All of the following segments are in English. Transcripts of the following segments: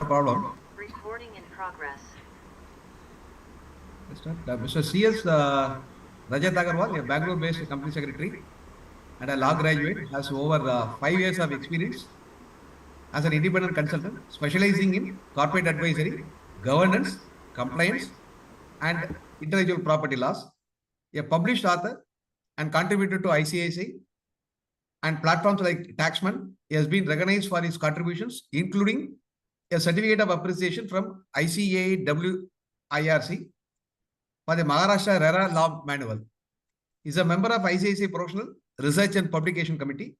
problem. Recording in progress. Mr. C.S. Rajat Agarwal, a Bangalore-based company secretary and a law graduate, has over 5 years of experience as an independent consultant, specializing in corporate advisory, governance, compliance, and intellectual property laws. A published author and contributed to ICICI and platforms like Taxman. He has been recognized for his contributions, including a certificate of appreciation from ICAWIRC for the Maharashtra RERA Law Manual. He is a member of ICICI Professional Research and Publication Committee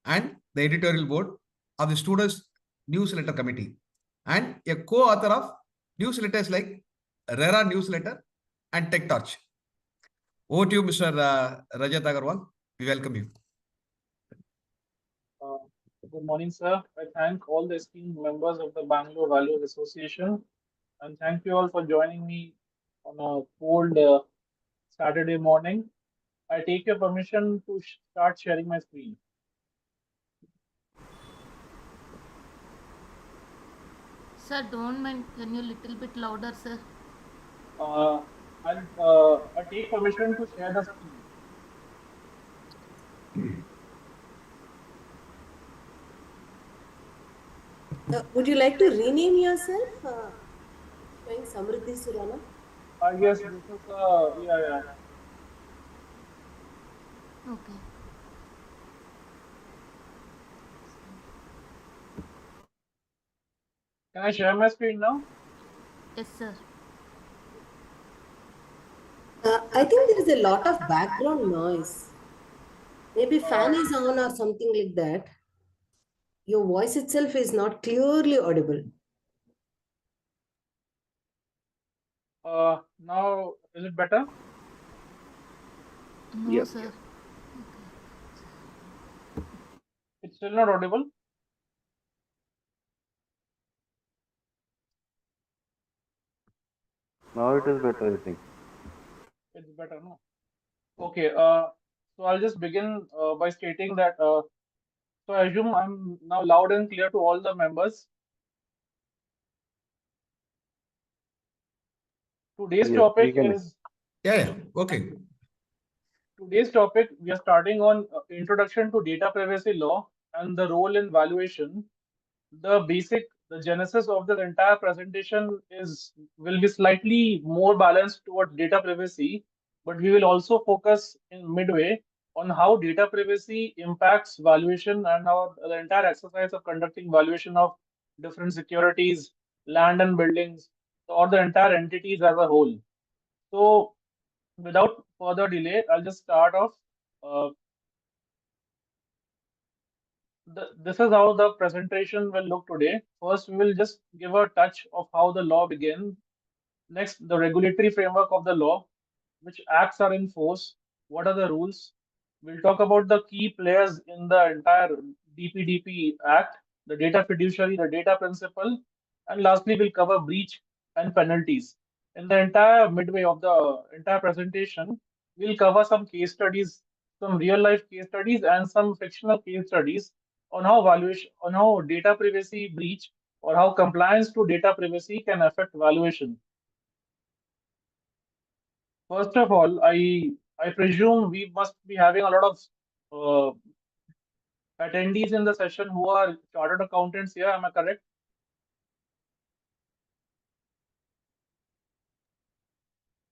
and the editorial board of the Students Newsletter Committee, and a co-author of newsletters like RERA Newsletter and Tech Torch. Over to you, Mr. Rajat Agarwal. We welcome you. Good morning, sir. I thank all the esteemed members of the Bangalore Values Association, and thank you all for joining me on a cold Saturday morning. I take your permission to start sharing my screen. Sir, don't mind. Can you little bit louder, sir? I take permission to share the screen. Would you like to rename yourself? Showing Samruddhi Surana? Yes, this is yeah. Okay. Can I share my screen now? Yes, sir. I think there is a lot of background noise. Maybe fan is on or something like that. Your voice itself is not clearly audible. Now is it better? No, Yes. sir. It's still not audible. Now it is better, I think. It's better, no? Okay. So I'll just begin by stating that. So I assume I'm now loud and clear to all the members. Today's Yes, we topic can. is Yeah. Okay. today's topic. We are starting on introduction to data privacy law and the role in valuation. The genesis of the entire presentation is will be slightly more balanced towards data privacy, but we will also focus in midway on how data privacy impacts valuation and how the entire exercise of conducting valuation of different securities, land and buildings, or the entire entities as a whole. So, without further delay, I'll just start off. Uh, this is how the presentation will look today. First, we will just give a touch of how the law begins. Next, the regulatory framework of the law, which acts are in force, what are the rules. We'll talk about the key players in the entire DPDP Act, the data fiduciary, the data principle, and lastly, we'll cover breach and penalties. In the entire midway of the entire presentation, we'll cover some case studies, some real life case studies, and some fictional case studies on how valuation, on how data privacy breach or how compliance to data privacy can affect valuation. First of all, I presume we must be having a lot of uh, attendees in the session who are chartered accountants here. Am I correct?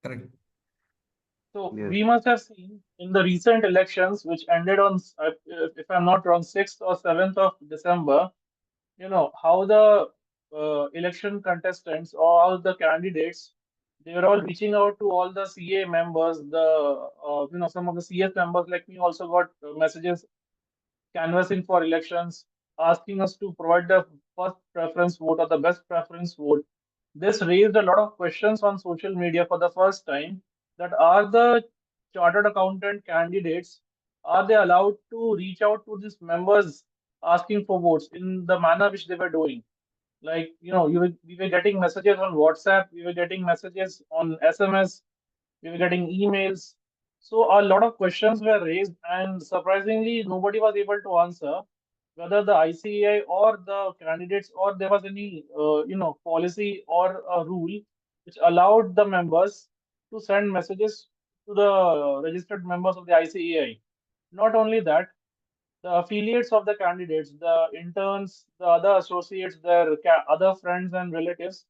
Correct. So Yes. we must have seen in the recent elections, which ended on, if I'm not wrong, 6th or 7th of December. How the election contestants or how the candidates, they were all reaching out to all the CA members. Some of the CS members like me also got messages canvassing for elections, asking us to provide the first preference vote or the best preference vote. This raised a lot of questions on social media for the first time, that are the chartered accountant candidates, are they allowed to reach out to these members asking for votes in the manner which they were doing? Like, we were getting messages on WhatsApp, we were getting messages on SMS, we were getting emails. So a lot of questions were raised, and surprisingly, nobody was able to answer. whether the ICAI or the candidates or there was any policy or a rule which allowed the members to send messages to the registered members of the ICAI. Not only that, the affiliates of the candidates, the interns, the other associates, their other friends and relatives,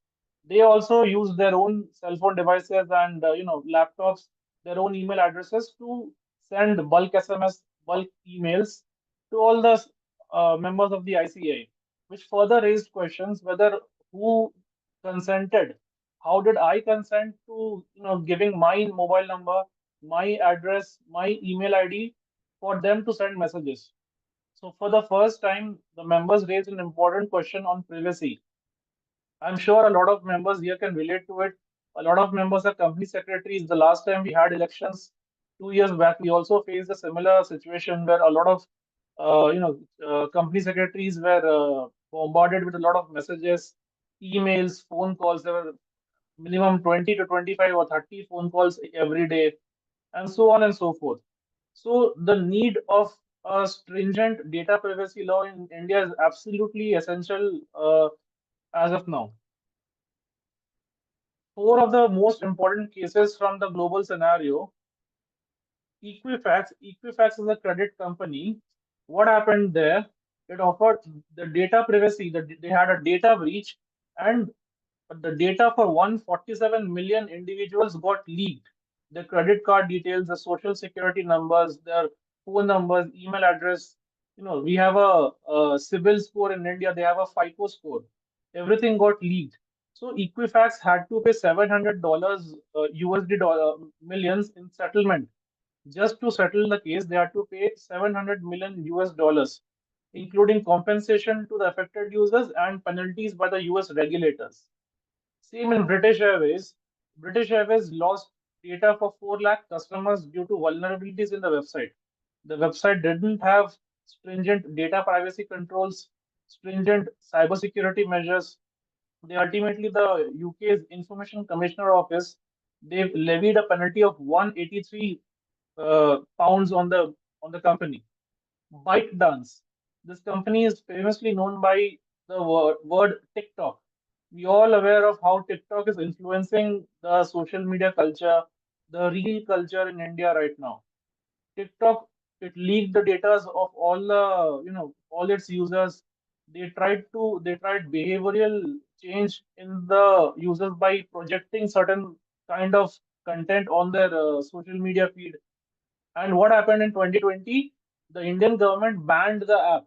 they also use their own cell phone devices and laptops, their own email addresses to send bulk SMS, bulk emails to all the members of the ICA, which further raised questions whether who consented. How did I consent to giving my mobile number, my address, my email ID for them to send messages? So for the first time, the members raised an important question on privacy. I'm sure a lot of members here can relate to it. A lot of members are company secretaries. The last time we had elections 2 years back, we also faced a similar situation where a lot of company secretaries were bombarded with a lot of messages, emails, phone calls. There were minimum 20 to 25 or 30 phone calls every day, and so on and so forth. So the need of a stringent data privacy law in India is absolutely essential as of now. Four of the most important cases from the global scenario. Equifax is a credit company. What happened there? It offered the data privacy. They had a data breach, and the data for 147 million individuals got leaked. The credit card details, the social security numbers, their phone numbers, email address. We have a CIBIL score in India. They have a FICO score. Everything got leaked. So Equifax had to pay $700 USD millions in settlement. Just to settle the case, they had to pay 700 million US dollars, including compensation to the affected users and penalties by the US regulators. Same in British Airways. British Airways lost data for 4 lakh customers due to vulnerabilities in the website. The website didn't have stringent data privacy controls, stringent cybersecurity measures. The UK's Information Commissioner Office, they've levied a penalty of 183 pounds on the company. ByteDance. This company is famously known by the word TikTok. We all aware of how TikTok is influencing the social media culture, the real culture in India right now. TikTok, it leaked the data of all the all its users. They tried behavioral change in the users by projecting certain kind of content on their social media feed. And what happened in 2020? The Indian government banned the app.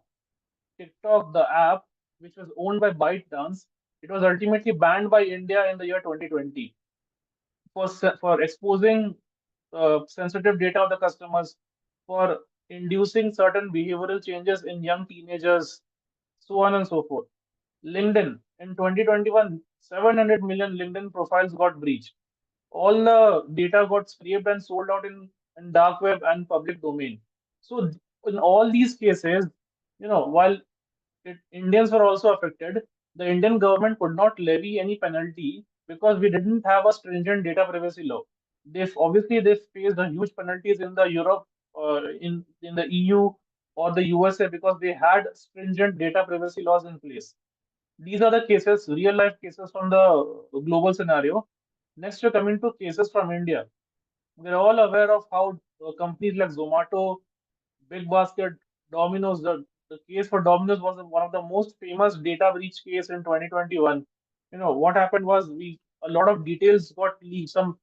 TikTok, the app, which was owned by ByteDance, it was ultimately banned by India in the year 2020 for exposing sensitive data of the customers, for inducing certain behavioral changes in young teenagers, so on and so forth. LinkedIn in 2021, 700 million LinkedIn profiles got breached. All the data got scraped and sold out in dark web and public domain. So in all these cases, while Indians were also affected, the Indian government could not levy any penalty because we didn't have a stringent data privacy law. They faced the huge penalties in the Europe, in the EU or the USA because they had stringent data privacy laws in place. These are the cases, real life cases from the global scenario. Next, we're coming to cases from India. We're all aware of how companies like Zomato, Big Basket, Domino's. The case for Domino's was one of the most famous data breach case in 2021. What happened was we a lot of details got leaked. Some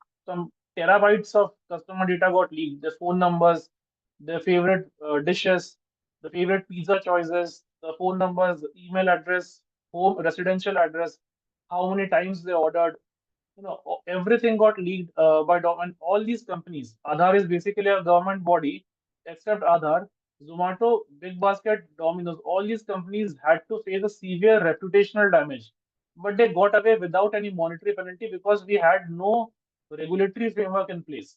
terabytes of customer data got leaked. Their phone numbers, their favorite dishes, the favorite pizza choices, the phone numbers, email address, home residential address, how many times they ordered, everything got leaked and all these companies. Aadhaar is basically a government body, except Aadhaar. Zomato, Big Basket, Domino's, all these companies had to face a severe reputational damage. But they got away without any monetary penalty because we had no regulatory framework in place.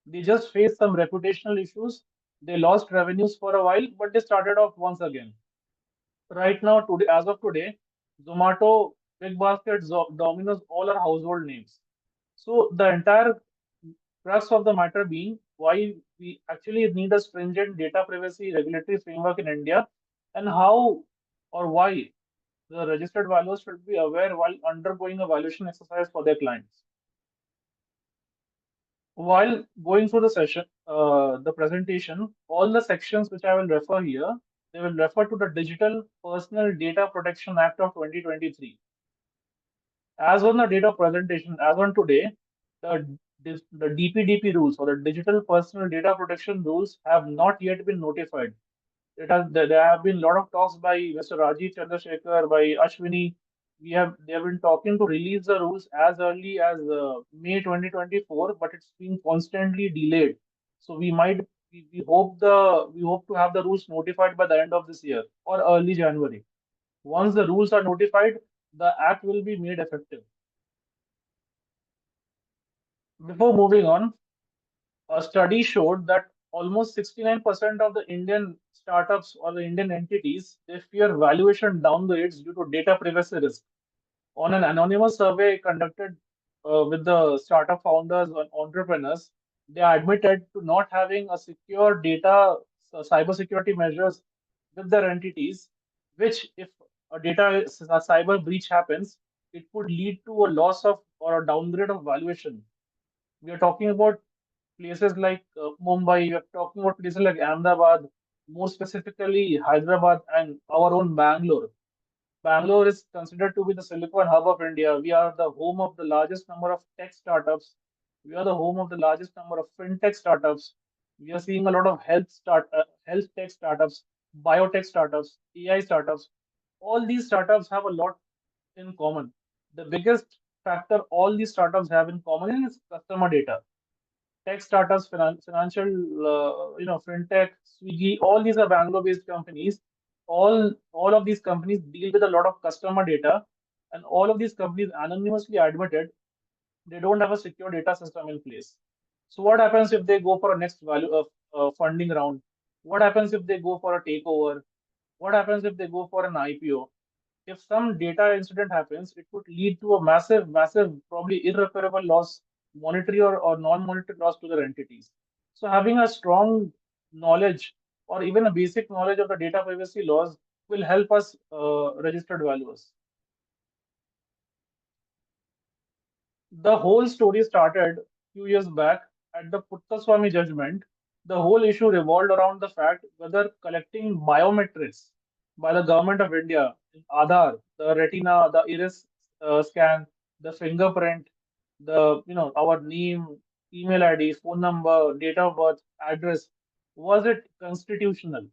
They just faced some reputational issues. They lost revenues for a while, but they started off once again. Right now, today, as of today, Zomato, Big Basket, Domino's, all are household names. So the entire crux of the matter being why we actually need a stringent data privacy regulatory framework in India and how or why the registered valuers should be aware while undergoing a valuation exercise for their clients. While going through the session, the presentation, all the sections which I will refer here, they will refer to the Digital Personal Data Protection Act of 2023. As on the date of presentation, as on today, the DPDP rules or the Digital Personal Data Protection rules have not yet been notified. There have been a lot of talks by Mr. Rajiv Chandrasekhar, by Ashwini. They have been talking to release the rules as early as May 2024, but it's been constantly delayed. So we hope to have the rules notified by the end of this year or early January. Once the rules are notified, the act will be made effective. Before moving on, a study showed that almost 69% of the Indian startups or the Indian entities they fear valuation downgrades due to data privacy risk. On an anonymous survey conducted with the startup founders and entrepreneurs, they admitted to not having a secure data cybersecurity measures with their entities, which if a cyber breach happens, it could lead to a loss of or a downgrade of valuation. We are talking about places like Mumbai, we are talking about places like Ahmedabad, more specifically Hyderabad and our own Bangalore. Bangalore is considered to be the Silicon Hub of India. We are the home of the largest number of tech startups. We are the home of the largest number of fintech startups. We are seeing a lot of health tech startups, biotech startups, AI startups. All these startups have a lot in common. The biggest factor all these startups have in common is customer data. Tech startups, financial, fintech, Swiggy, all these are Bangalore-based companies. All of these companies deal with a lot of customer data, and all of these companies anonymously admitted they don't have a secure data system in place. So what happens if they go for a next value of funding round? What happens if they go for a takeover? What happens if they go for an IPO? If some data incident happens, it could lead to a massive, probably irreparable loss, monetary or non-monetary loss to their entities. So having a strong knowledge or even a basic knowledge of the data privacy laws will help us registered valuers. The whole story started a few years back at the Puttaswamy judgment. The whole issue revolved around the fact whether collecting biometrics by the government of India, Aadhaar, the retina, the iris scan, the fingerprint, our name, email ID, phone number, date of birth, address, was it constitutional?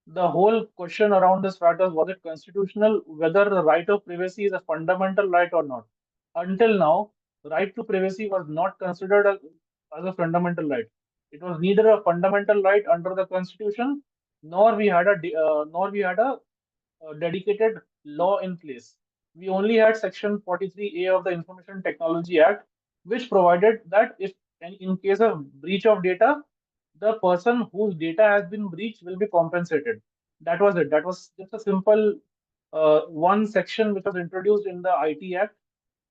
The whole question around this fact was it constitutional, whether the right of privacy is a fundamental right or not. Until now, right to privacy was not considered as a fundamental right. It was neither a fundamental right under the constitution, nor we had a dedicated law in place. We only had Section 43A of the Information Technology Act, which provided that if in case of breach of data, the person whose data has been breached will be compensated. That was it. That was just a simple one section which was introduced in the IT Act,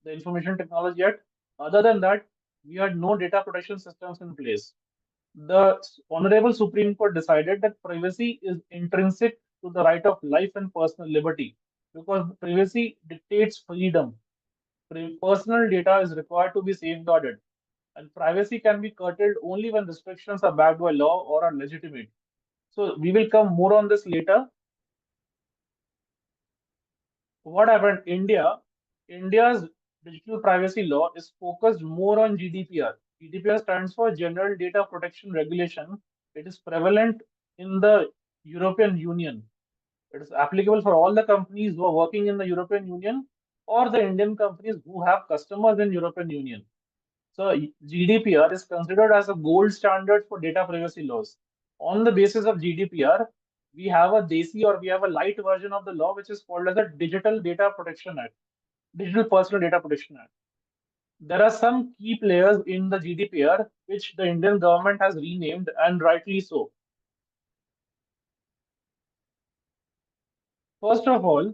the Information Technology Act. Other than that, we had no data protection systems in place. The Honorable Supreme Court decided that privacy is intrinsic to the right of life and personal liberty because privacy dictates freedom. Personal data is required to be safeguarded, and privacy can be curtailed only when restrictions are backed by law or are legitimate. So we will come more on this later. What happened? India's digital privacy law is focused more on GDPR. GDPR stands for General Data Protection Regulation. It is prevalent in the European Union. It is applicable for all the companies who are working in the European Union or the Indian companies who have customers in European Union. So GDPR is considered as a gold standard for data privacy laws. On the basis of GDPR, we have a DESI or we have a light version of the law which is called as a Digital Data Protection Act, Digital Personal Data Protection Act. There are some key players in the GDPR which the Indian government has renamed, and rightly so. First of all,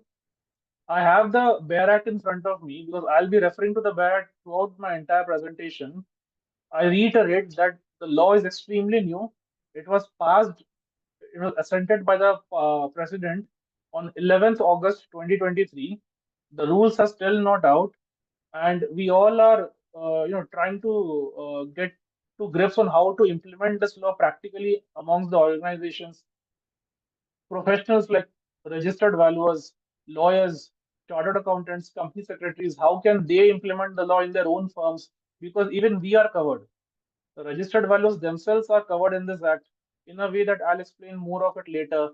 I have the BEAR Act in front of me because I'll be referring to the BEAR Act throughout my entire presentation. I reiterate that the law is extremely new. It was passed assented by the president on 11th August 2023. The rules are still not out, and we all are trying to get to grips on how to implement this law practically amongst the organizations. Professionals like registered valuers, lawyers, chartered accountants, company secretaries, how can they implement the law in their own firms? Because even we are covered. The registered valuers themselves are covered in this act in a way that I'll explain more of it later.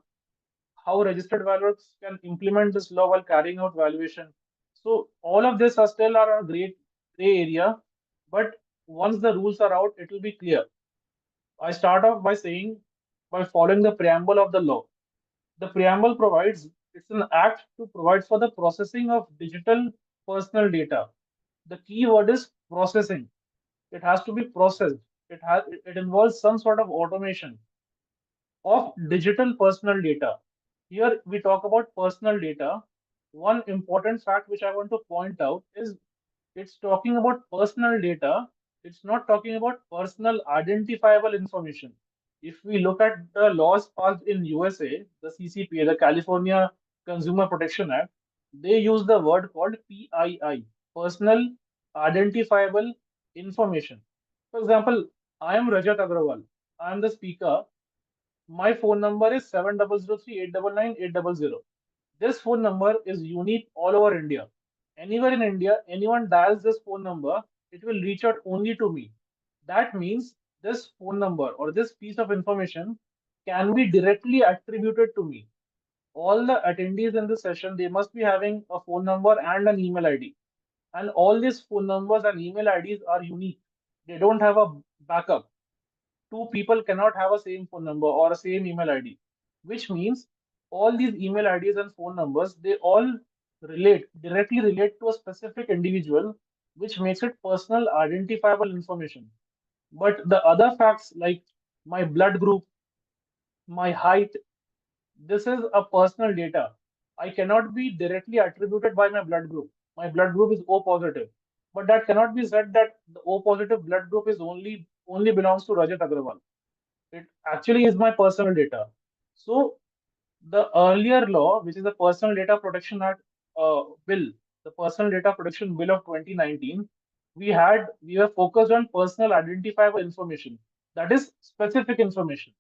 How registered valuers can implement this law while carrying out valuation. So all of this are still are a great gray area, but once the rules are out, it will be clear. I start off by saying by following the preamble of the law. The preamble provides it's an act to provide for the processing of digital personal data. The key word is processing. It has to be processed. It involves some sort of automation of digital personal data. Here we talk about personal data. One important fact which I want to point out is it's talking about personal data. It's not talking about personal identifiable information. If we look at the laws passed in USA, the CCPA, the California Consumer Protection Act, they use the word called PII, personal identifiable information. For example, I am Rajat Agarwal. I am the speaker. My phone number is 7003 899 800. This phone number is unique all over India. Anywhere in India, anyone dials this phone number, it will reach out only to me. That means this phone number or this piece of information can be directly attributed to me. All the attendees in this session, they must be having a phone number and an email ID. And all these phone numbers and email IDs are unique. They don't have a backup. Two people cannot have a same phone number or a same email ID, which means all these email IDs and phone numbers, they all directly relate to a specific individual, which makes it personal identifiable information. But the other facts like my blood group, my height, this is a personal data. I cannot be directly attributed by my blood group. My blood group is O positive. But that cannot be said that the O positive blood group is only belongs to Rajat Agarwal. It actually is my personal data. So the earlier law, which is the Personal Data Protection Act bill, the Personal Data Protection Bill of 2019, we were focused on personal identifiable information, that is specific information.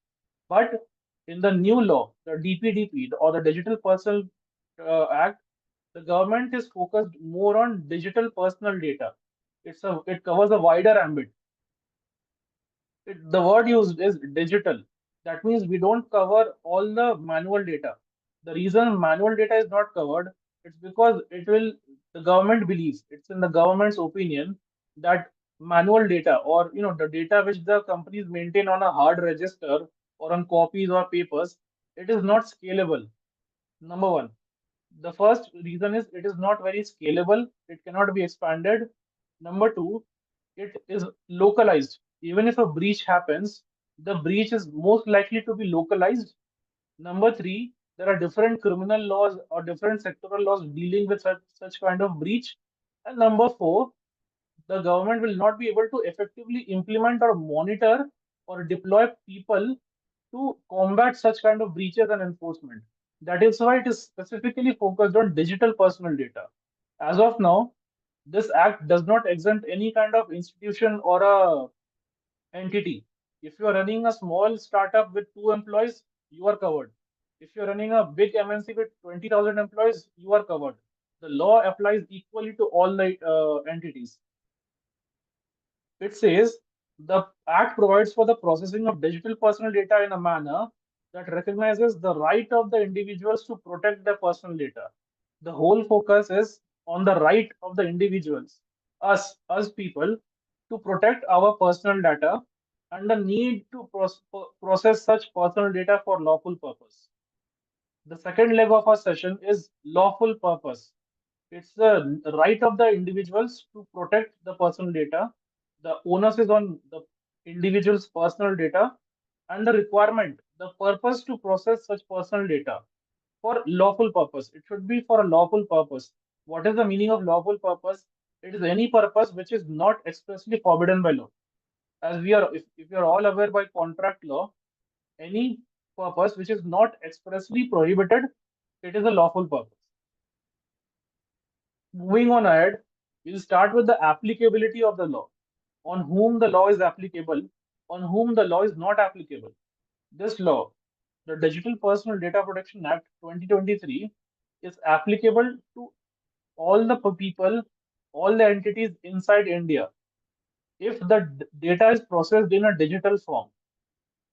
But in the new law, the DPDP or the Digital Personal Act, the government is focused more on digital personal data. It covers a wider ambit. The word used is digital. That means we don't cover all the manual data. The reason manual data is not covered, it's because the government believes, it's in the government's opinion that manual data or the data which the companies maintain on a hard register or on copies or papers, it is not scalable. Number one. The first reason is it is not very scalable. It cannot be expanded. Number two, it is localized. Even if a breach happens, the breach is most likely to be localized. Number three, there are different criminal laws or different sectoral laws dealing with such kind of breach. And number four, the government will not be able to effectively implement or monitor or deploy people to combat such kind of breaches and enforcement. That is why it is specifically focused on digital personal data. As of now, this act does not exempt any kind of institution or a entity. If you are running a small startup with 2 employees, you are covered. If you're running a big MNC with 20,000 employees, you are covered. The law applies equally to all the entities. It says the Act provides for the processing of digital personal data in a manner that recognizes the right of the individuals to protect their personal data. The whole focus is on the right of the individuals, us people, to protect our personal data and the need to process such personal data for lawful purpose. The second leg of our session is lawful purpose. It's the right of the individuals to protect the personal data. The onus is on the individual's personal data and the requirement, the purpose to process such personal data for lawful purpose. It should be for a lawful purpose. What is the meaning of lawful purpose? It is any purpose which is not expressly forbidden by law. As if you are all aware by contract law, any purpose which is not expressly prohibited, it is a lawful purpose. Moving on ahead, we'll start with the applicability of the law. On whom the law is applicable, on whom the law is not applicable. This law, the Digital Personal Data Protection Act 2023, is applicable to all the people, all the entities inside India. If the data is processed in a digital form,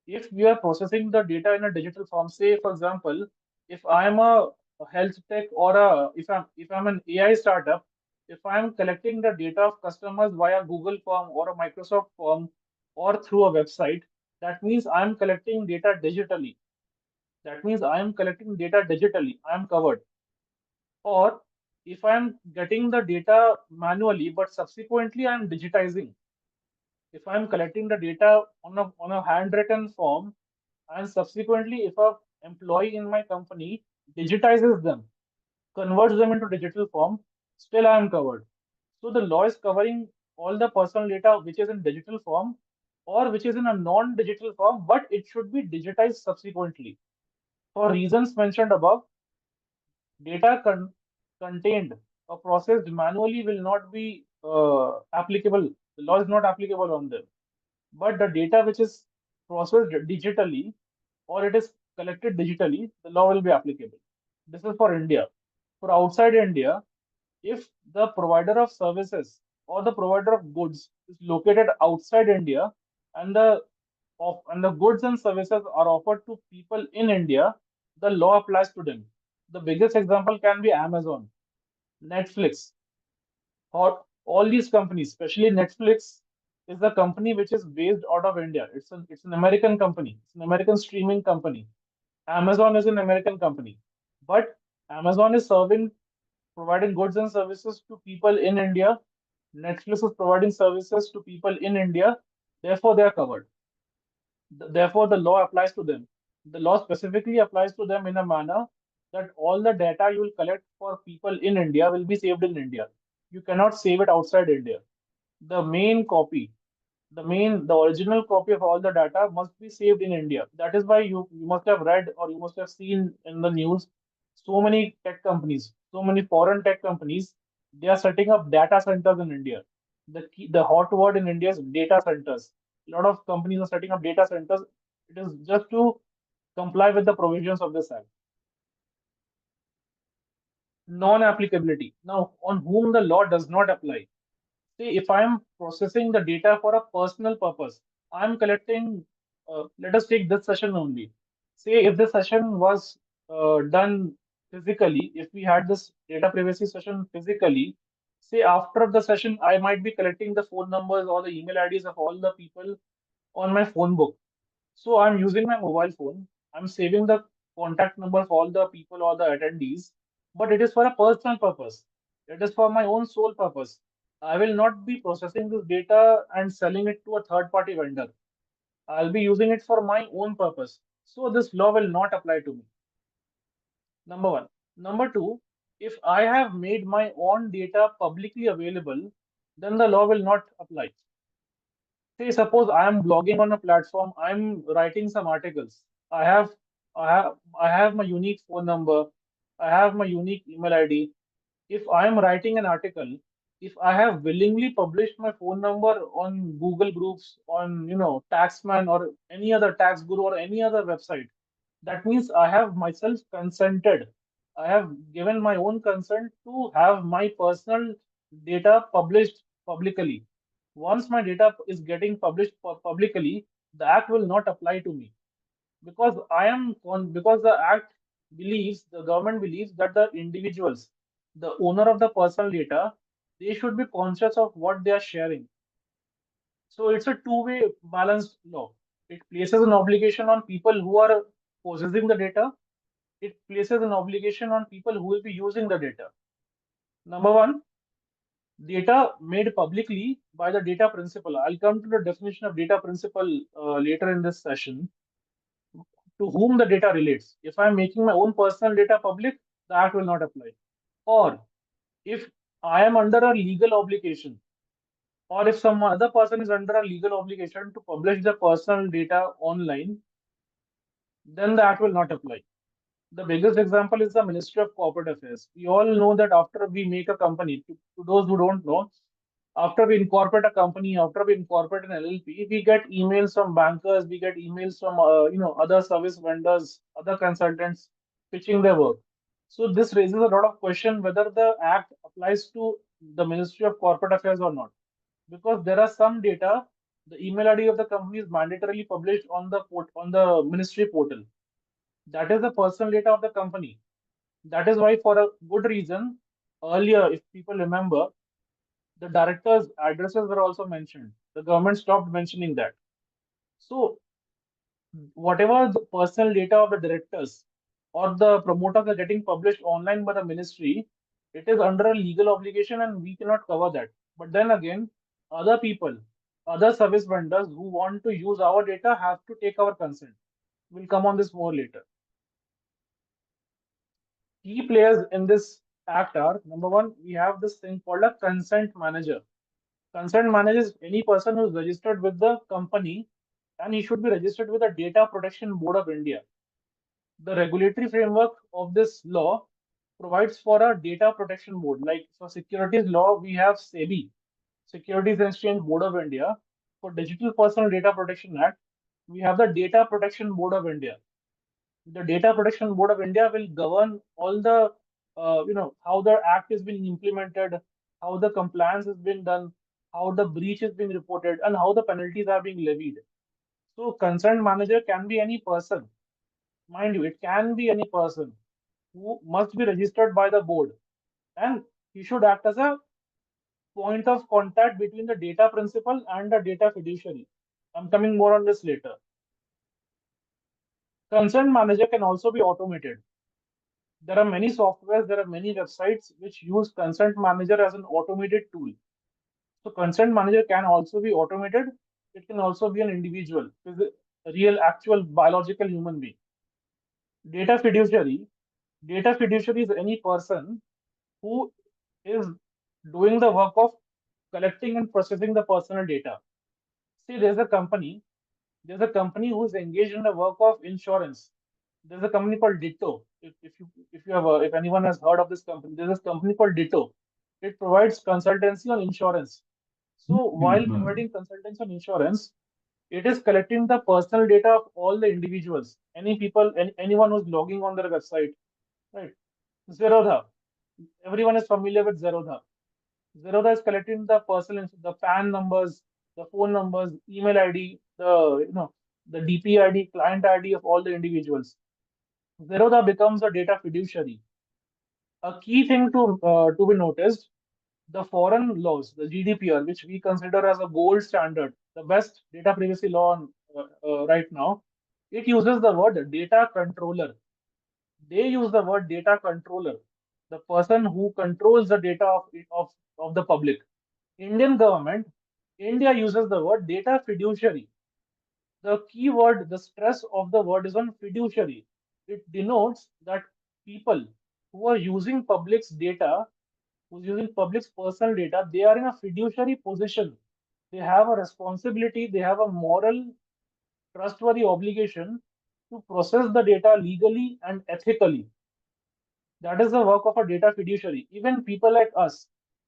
if we are processing the data in a digital form, say for example, if I am a health tech or if I'm an AI startup, if I am collecting the data of customers via Google form or a Microsoft form or through a website, that means I am collecting data digitally. That means I am collecting data digitally. I am covered. Or if I am getting the data manually, but subsequently I am digitizing. If I'm collecting the data on a handwritten form, and subsequently if a employee in my company digitizes them, converts them into digital form, still I am covered. So the law is covering all the personal data which is in digital form or which is in a non-digital form, but it should be digitized subsequently. For reasons mentioned above, data contained or processed manually will not be applicable. The law is not applicable on them. But the data which is processed digitally or it is collected digitally, the law will be applicable. This is for India. For outside India, if the provider of services or the provider of goods is located outside India and the goods and services are offered to people in India, the law applies to them. The biggest example can be Amazon, Netflix, or all these companies, especially Netflix, is the company which is based out of India. It's an American company. It's an American streaming company. Amazon is an American company, but Amazon is providing goods and services to people in India. Netflix is providing services to people in India. Therefore, they are covered. Therefore, the law applies to them. The law specifically applies to them in a manner that all the data you will collect for people in India will be saved in India. You cannot save it outside India. The main copy, the original copy of all the data must be saved in India. That is why you must have read or you must have seen in the news so many tech companies, so many foreign tech companies, they are setting up data centers in India. The hot word in India is data centers. A lot of companies are setting up data centers. It is just to comply with the provisions of this act. Non-applicability. Now, on whom the law does not apply. See, if I'm processing the data for a personal purpose, I'm collecting, let us take this session only. Say, if the session was done physically, if we had this data privacy session physically, say after the session, I might be collecting the phone numbers or the email IDs of all the people on my phone book. So I'm using my mobile phone. I'm saving the contact number of all the people or the attendees, but it is for a personal purpose. It is for my own sole purpose. I will not be processing this data and selling it to a third party vendor. I'll be using it for my own purpose. So this law will not apply to me. Number one. Number two, if I have made my own data publicly available, then the law will not apply. Say, suppose I am blogging on a platform, I'm writing some articles. I have, I have my unique phone number. I have my unique email ID. If I am writing an article, if I have willingly published my phone number on Google Groups, on Taxman or any other tax guru or any other website, that means I have myself consented. I have given my own consent to have my personal data published publicly. Once my data is getting published publicly, the act will not apply to me because because the act believes, the government believes that the individuals, the owner of the personal data, they should be conscious of what they are sharing. So it's a two-way balanced law. It places an obligation on people who are possessing the data. It places an obligation on people who will be using the data. Number one, data made publicly by the data principal. I'll come to the definition of data principal later in this session. To whom the data relates. If I'm making my own personal data public, the act will not apply. Or if I am under a legal obligation, or if some other person is under a legal obligation to publish the personal data online, then the act will not apply. The biggest example is the Ministry of Corporate Affairs. We all know that after we make a company, to those who don't know, after we incorporate a company, after we incorporate an LLP, we get emails from bankers, we get emails from other service vendors, other consultants pitching their work. So this raises a lot of question whether the act applies to the Ministry of Corporate Affairs or not, because there are some data. The email ID of the company is mandatorily published on the on the ministry portal. That is the personal data of the company. That is why, for a good reason, earlier, if people remember, the directors' addresses were also mentioned. The government stopped mentioning that. So, whatever the personal data of the directors or the promoters are getting published online by the ministry, it is under a legal obligation and we cannot cover that. But then again, other people, other service vendors who want to use our data have to take our consent. We'll come on this more later. Key players in this act are: number one, we have this thing called a consent manager. Consent manager is any person who's registered with the company, and he should be registered with the Data Protection Board of India. The regulatory framework of this law provides for a data protection board. Like for securities law, we have SEBI, Securities and Exchange Board of India. For Digital Personal Data Protection Act, we have the Data Protection Board of India. The Data Protection Board of India will govern all the, how the act is being implemented, how the compliance has been done, how the breach is being reported, and how the penalties are being levied. So, concerned manager can be any person. Mind you, it can be any person who must be registered by the board, and he should act as a point of contact between the data principal and the data fiduciary. I'm coming more on this later. Concerned manager can also be automated. There are many softwares, there are many websites which use consent manager as an automated tool. So consent manager can also be automated. It can also be an individual, a real, actual, biological human being. Data fiduciary. Data fiduciary is any person who is doing the work of collecting and processing the personal data. See, there's a company who is engaged in the work of insurance. There's a company called Ditto. If anyone has heard of this company, there's this company called Ditto. It provides consultancy on insurance. So while providing consultancy on insurance, it is collecting the personal data of all the individuals, anyone who's logging on their website, right? Zerodha. Everyone is familiar with Zerodha. Zerodha is collecting the the PAN numbers, the phone numbers, email ID, the DP ID, client ID of all the individuals. Zerodha becomes a data fiduciary. A key thing to be noticed: the foreign laws, the GDPR, which we consider as a gold standard, the best data privacy law right now, it uses the word data controller. They use the word data controller, the person who controls the data of the public. Indian government, India uses the word data fiduciary. The key word, the stress of the word is on fiduciary. It denotes that people who are using public's data, who's using public's personal data, they are in a fiduciary position. They have a responsibility, they have a moral, trustworthy obligation to process the data legally and ethically. That is the work of a data fiduciary. Even people like us,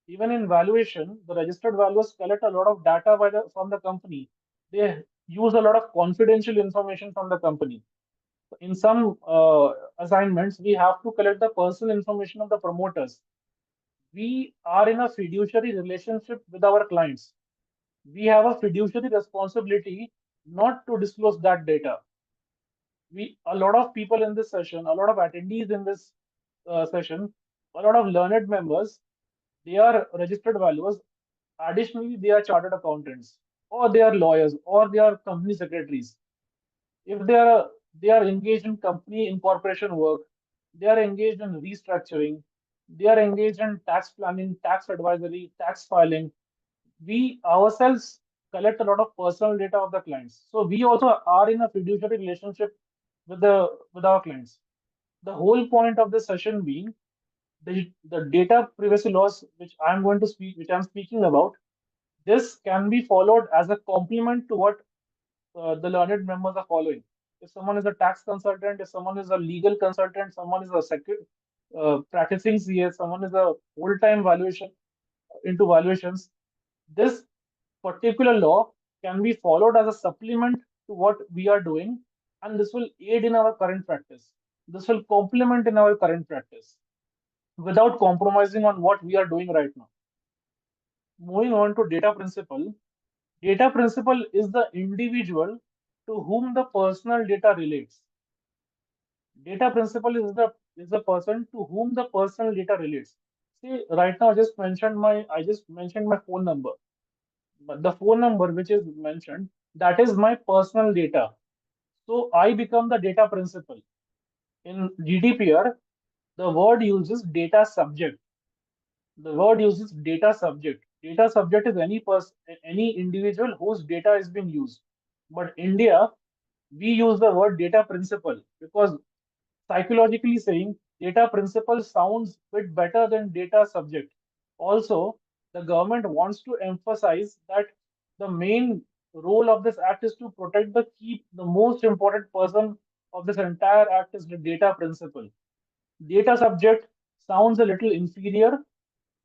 even in valuation, the registered valuers collect a lot of data from the company. They use a lot of confidential information from the company. In some assignments, we have to collect the personal information of the promoters. We are in a fiduciary relationship with our clients. We have a fiduciary responsibility not to disclose that data. A lot of people in this session, a lot of attendees in this session, a lot of learned members, they are registered valuers. Additionally, they are chartered accountants, or they are lawyers, or they are company secretaries. If they are engaged in company incorporation work, they are engaged in restructuring, they are engaged in tax planning, tax advisory, tax filing. We ourselves collect a lot of personal data of the clients. So we also are in a fiduciary relationship with our clients. The whole point of this session being the data privacy laws, which I'm speaking about. This can be followed as a complement to what the learned members are following. if someone is a tax consultant, if someone is a legal consultant, someone is a practicing CS, someone is a full-time valuation into valuations, this particular law can be followed as a supplement to what we are doing, and this will aid in our current practice. This will complement in our current practice without compromising on what we are doing right now. Moving on to data principle. Data principle is the individual to whom the personal data relates. Data principle is the person to whom the personal data relates. See, right now I just mentioned my phone number. But the phone number which is mentioned, that is my personal data. So I become the data principal. In GDPR, the word uses data subject. The word uses data subject. Data subject is any individual whose data is being used. But India, we use the word data principal because psychologically saying data principal sounds bit better than data subject. Also, the government wants to emphasize that the main role of this act is to protect the most important person of this entire act is the data principal. Data subject sounds a little inferior.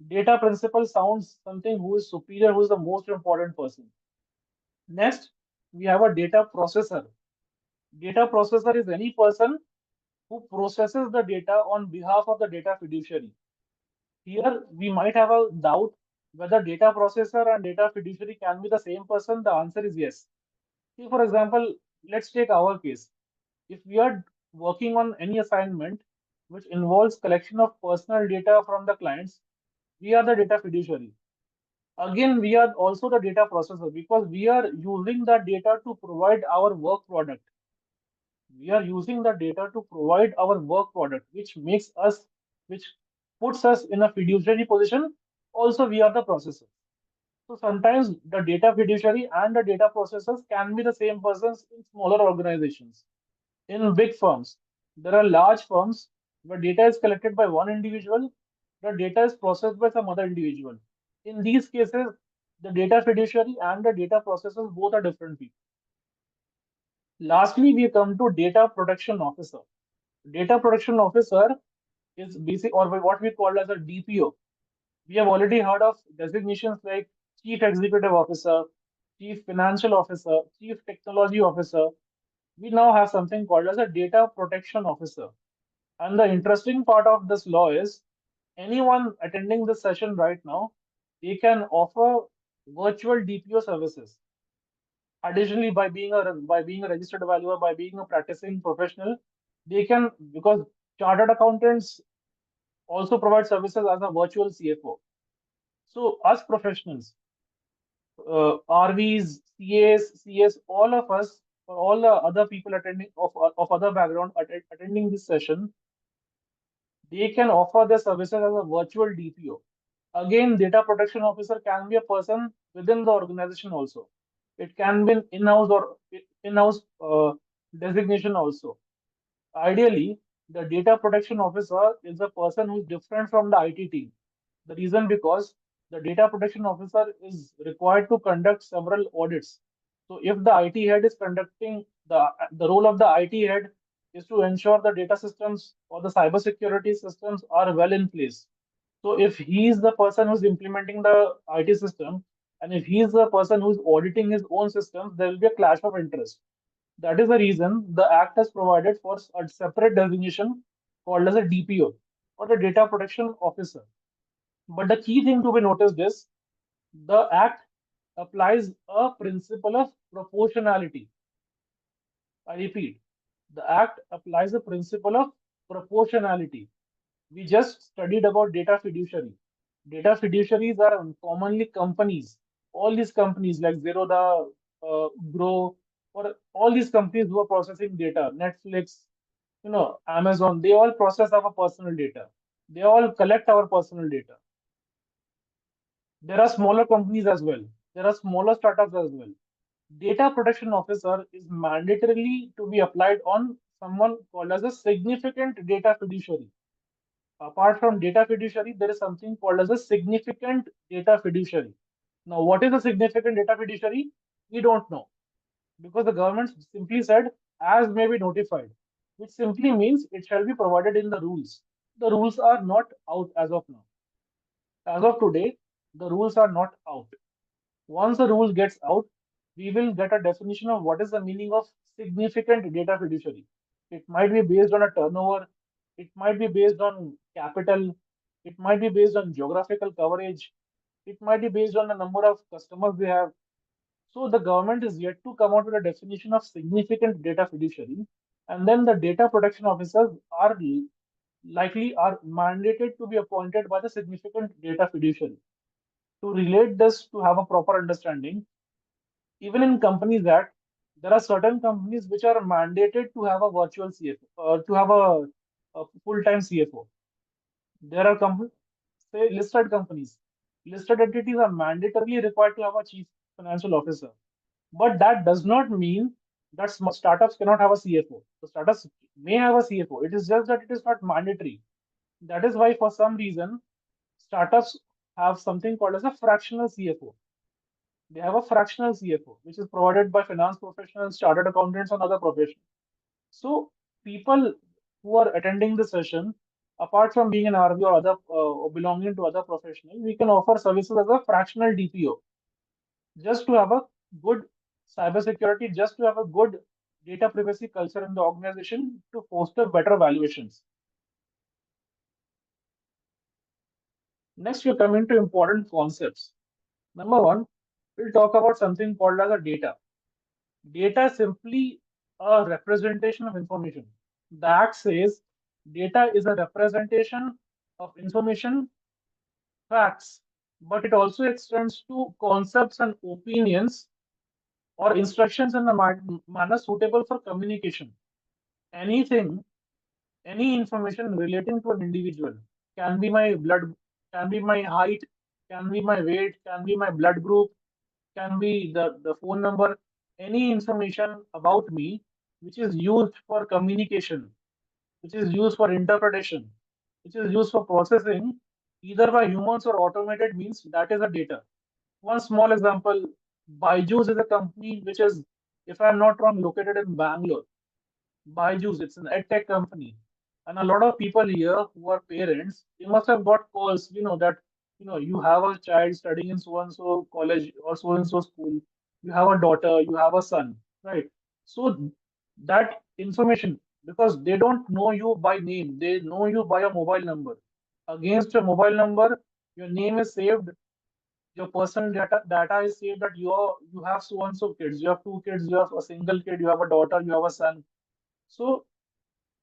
Data principal sounds something who is superior, who is the most important person. Next, we have a data processor. Data processor is any person who processes the data on behalf of the data fiduciary. Here, we might have a doubt whether data processor and data fiduciary can be the same person. The answer is yes. See, for example, let's take our case. If we are working on any assignment which involves collection of personal data from the clients, we are the data fiduciary. Again, we are also the data processor because we are using the data to provide our work product. We are using the data to provide our work product, which puts us in a fiduciary position. Also, we are the processor. So sometimes the data fiduciary and the data processors can be the same persons in smaller organizations. In big firms, there are large firms where data is collected by one individual, the data is processed by some other individual. In these cases, the data fiduciary and the data processors both are different people. Lastly, we come to data protection officer. Data protection officer is basic or what we call as a DPO. We have already heard of designations like Chief Executive Officer, Chief Financial Officer, Chief Technology Officer. We now have something called as a Data Protection Officer. And the interesting part of this law is anyone attending this session right now, they can offer virtual DPO services. Additionally, by being a registered valuer, by being a practicing professional, they can because chartered accountants also provide services as a virtual CFO. So us professionals, RVs, CAs, CS, all of us, or all the other people of other background attending this session, they can offer their services as a virtual DPO. Again, data protection officer can be a person within the organization also. It can be in-house or in-house designation also. Ideally, the data protection officer is a person who is different from the IT team. The reason because the data protection officer is required to conduct several audits. So if the IT head is conducting the role of the IT head is to ensure the data systems or the cybersecurity systems are well in place. So if he is the person who's implementing the IT system, and if he is the person who's auditing his own systems, there will be a clash of interest. That is the reason the Act has provided for a separate designation called as a DPO or the Data Protection Officer. But the key thing to be noticed is the Act applies a principle of proportionality. I repeat, the Act applies a principle of proportionality. We just studied about data fiduciary. Data fiduciaries are commonly companies. All these companies like Zerodha, Grow, or all these companies who are processing data, Netflix, Amazon, they all process our personal data. They all collect our personal data. There are smaller companies as well. There are smaller startups as well. Data protection officer is mandatorily to be applied on someone called as a significant data fiduciary. Apart from data fiduciary, there is something called as a significant data fiduciary. Now, what is a significant data fiduciary? We don't know because the government simply said as may be notified, which simply means it shall be provided in the rules. The rules are not out as of now. As of today, the rules are not out. Once the rule gets out, we will get a definition of what is the meaning of significant data fiduciary. It might be based on a turnover, it might be based on capital, it might be based on geographical coverage, it might be based on the number of customers they have. So the government is yet to come out with a definition of significant data fiduciary, and then the data protection officers are likely are mandated to be appointed by the significant data fiduciary. To relate this to have a proper understanding, even in companies that there are certain companies which are mandated to have a virtual CFO, to have a full-time CFO. There are companies, say listed companies, listed entities are mandatorily required to have a chief financial officer. But that does not mean that startups cannot have a CFO. The startups may have a CFO. It is just that it is not mandatory. That is why, for some reason, startups have something called as a fractional CFO. They have a fractional CFO, which is provided by finance professionals, chartered accountants, and other professionals. So, people who are attending the session, apart from being an RV or other or belonging to other professional, we can offer services as a fractional DPO, just to have a good cybersecurity, just to have a good data privacy culture in the organization to foster better valuations. Next, we're coming to important concepts. Number one, we'll talk about something called as a data. Data is simply a representation of information. The Act says data is a representation of information, facts, but it also extends to concepts and opinions or instructions in a manner suitable for communication. Anything, any information relating to an individual can be my blood, can be my height, can be my weight, can be my blood group, can be the phone number, any information about me which is used for communication, which is used for interpretation, which is used for processing, either by humans or automated means, that is a data. One small example, Byju's is a company which is, if I'm not wrong, located in Bangalore. Byju's, it's an edtech company. And a lot of people here who are parents, they must have got calls, that, you have a child studying in so and so college or so and so school. You have a daughter, you have a son, right? So that information, because they don't know you by name, they know you by a mobile number. Against a mobile number, your name is saved, your personal data is saved that you have so and so kids, you have two kids, you have a single kid, you have a daughter, you have a son. So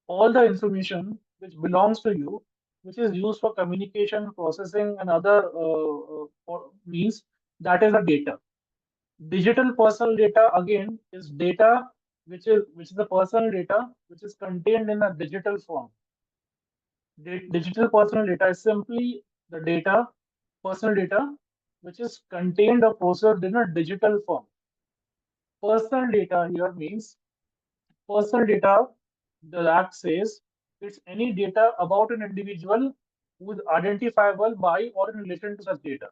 all the information which belongs to you, which is used for communication, processing, and other means, that is a data. Digital personal data again is data which is the personal data which is contained in a digital form. Digital personal data is simply the data, personal data, which is contained or processed in a digital form. Personal data here means personal data, the Act says, it's any data about an individual who is identifiable by or in relation to such data.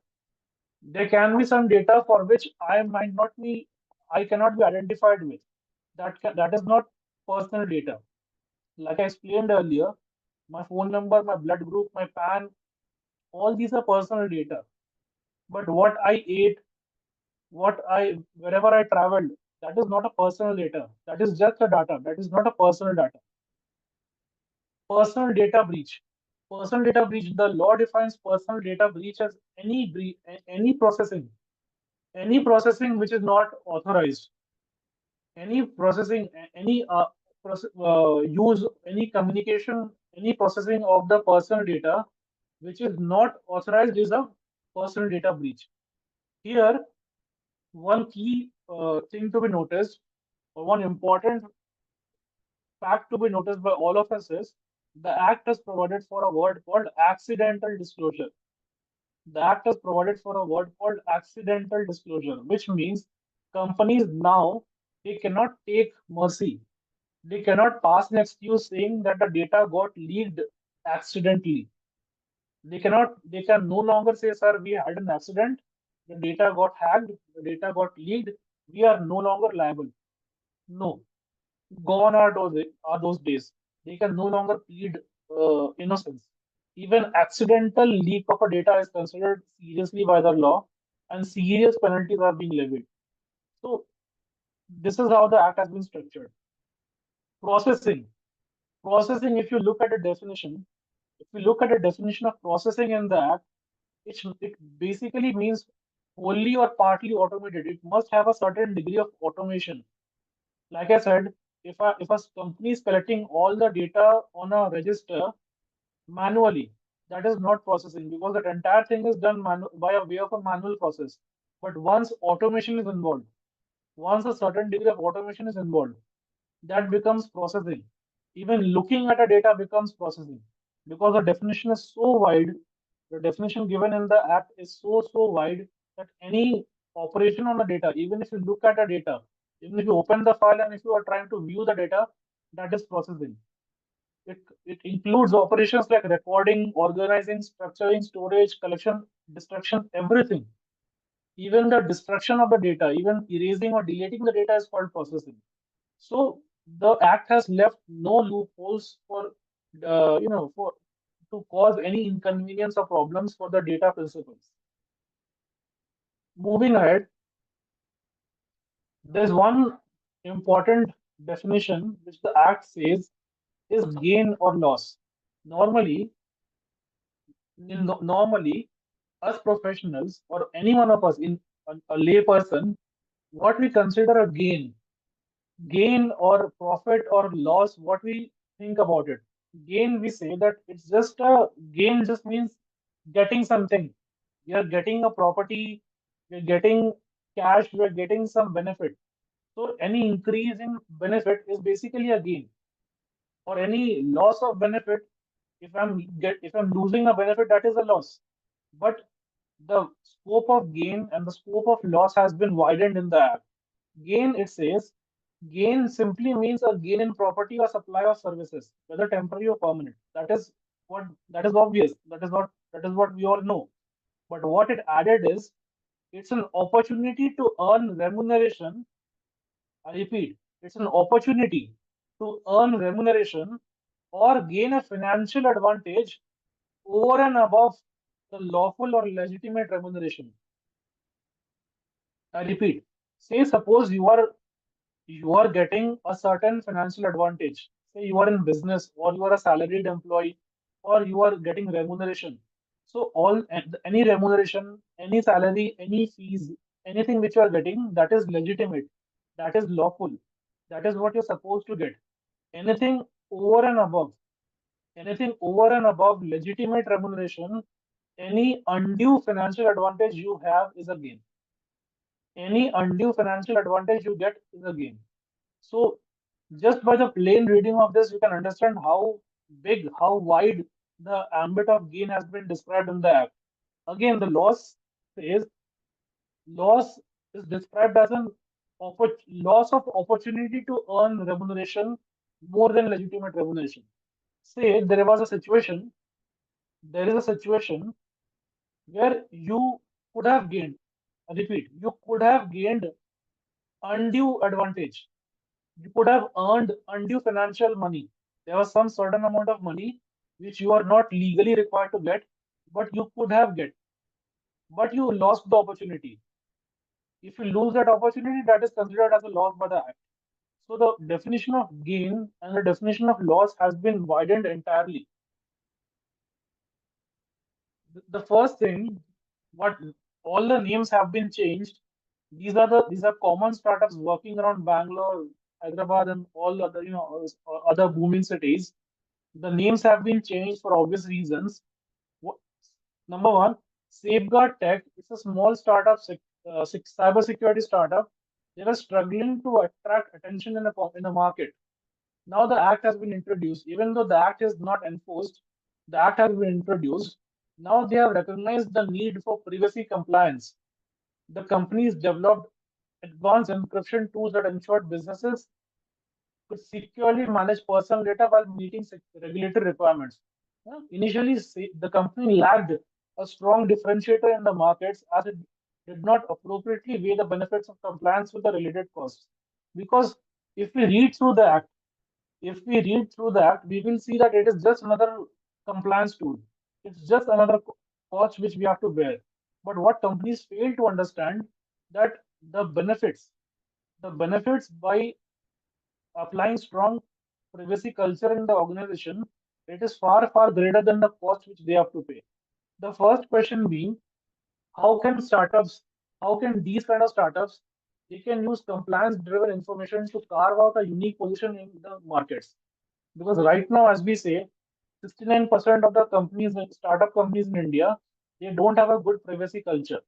There can be some data for which I cannot be identified with. That is not personal data. Like I explained earlier, my phone number, my blood group, my PAN, all these are personal data. But what I ate, wherever I traveled, that is not a personal data. That is just a data. That is not a personal data. Personal data breach. Personal data breach. The law defines personal data breach as any processing which is not authorized, any processing, any use, any communication, any processing of the personal data which is not authorized is a personal data breach. Here, one key thing to be noticed, or one important fact to be noticed by all of us is the Act has provided for a word called accidental disclosure. The Act has provided for a word called accidental disclosure, which means companies now they cannot take mercy. They cannot pass an excuse saying that the data got leaked accidentally. They can no longer say, sir, we had an accident, the data got hacked, the data got leaked, we are no longer liable. No. Gone are those days. They can no longer plead innocence. Even accidental leak of a data is considered seriously by the law, and serious penalties are being levied. So this is how the act has been structured. Processing. Processing, if you look at a definition, if you look at a definition of processing in the act, it basically means wholly or partly automated. It must have a certain degree of automation. Like I said, if a company is collecting all the data on a register manually, that is not processing because that entire thing is done by a way of a manual process. But once automation is involved, once a certain degree of automation is involved, that becomes processing. Even looking at a data becomes processing because the definition is so wide. The definition given in the act is so wide that any operation on the data, even if you look at a data, even if you open the file and if you are trying to view the data, that is processing. It includes operations like recording, organizing, structuring, storage, collection, destruction, everything. Even the destruction of the data, even erasing or deleting the data is called processing. So the act has left no loopholes for for to cause any inconvenience or problems for the data principles. Moving ahead, there's one important definition which the act says is gain or loss. Normally, normally, us professionals or any one of us in a lay person, what we consider a gain or profit or loss, what we think about it. Gain, we say that it's just a gain, just means getting something. You're getting a property, you're getting cash, you're getting some benefit. So any increase in benefit is basically a gain, or any loss of benefit. If I'm losing a benefit, that is a loss. But the scope of gain and the scope of loss has been widened in the act. Gain, it says, gain simply means a gain in property or supply of services, whether temporary or permanent. That is obvious. That is what we all know. But what it added is it's an opportunity to earn remuneration. I repeat, it's an opportunity to earn remuneration or gain a financial advantage over and above the lawful or legitimate remuneration. I repeat, say suppose you are getting a certain financial advantage. Say you are in business or you are a salaried employee or you are getting remuneration. So any remuneration, any salary, any fees, anything which you are getting, that is legitimate, that is lawful, that is what you're supposed to get. Anything over and above, anything over and above legitimate remuneration, any undue financial advantage you have is a gain. Any undue financial advantage you get is a gain. So, just by the plain reading of this, you can understand how big, how wide the ambit of gain has been described in the act. Again, the says loss is described as an loss of opportunity to earn remuneration more than legitimate remuneration. Say there is a situation where you could have gained, I repeat, you could have gained undue advantage. You could have earned undue financial money. There was some certain amount of money which you are not legally required to get, but you could have get. But you lost the opportunity. If you lose that opportunity, that is considered as a loss by the act. So the definition of gain and the definition of loss has been widened entirely. The first thing, what all the names have been changed. These are common startups working around Bangalore, Hyderabad, and all other other booming cities. The names have been changed for obvious reasons. Wha- Number one, Safeguard Tech. It's a small startup, cybersecurity startup. They were struggling to attract attention in the market. Now the act has been introduced. Even though the act is not enforced, the act has been introduced. Now they have recognized the need for privacy compliance. The companies developed advanced encryption tools that ensured businesses could securely manage personal data while meeting regulatory requirements. Initially, the company lacked a strong differentiator in the markets as it did not appropriately weigh the benefits of compliance with the related costs. Because If we read through the act, we will see that it is just another compliance tool. It's just another cost which we have to bear. But what companies fail to understand that the benefits by applying strong privacy culture in the organization, it is far, far greater than the cost which they have to pay. The first question being, how can startups, how can these kind of startups, they can use compliance-driven information to carve out a unique position in the markets. Because right now, as we say, 69% of the companies, startup companies in India, they don't have a good privacy culture.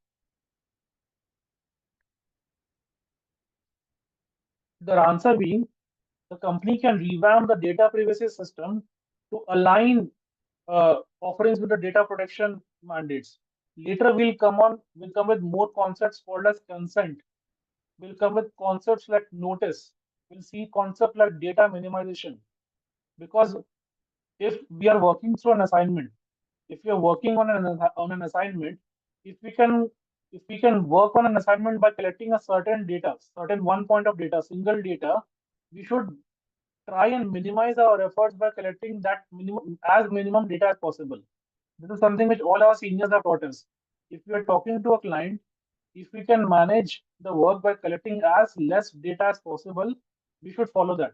The answer being, the company can revamp the data privacy system to align offerings with the data protection mandates. Later, we'll come with more concepts called as consent. We'll come with concepts like notice. We'll see concept like data minimization. Because if we are working through an assignment, if we are working on an assignment, if we can if we can work on an assignment by collecting a certain data, certain one point of data, single data, we should try and minimize our efforts by collecting that minimum data as possible. This is something which all our seniors have taught us. If we are talking to a client, if we can manage the work by collecting as less data as possible, we should follow that.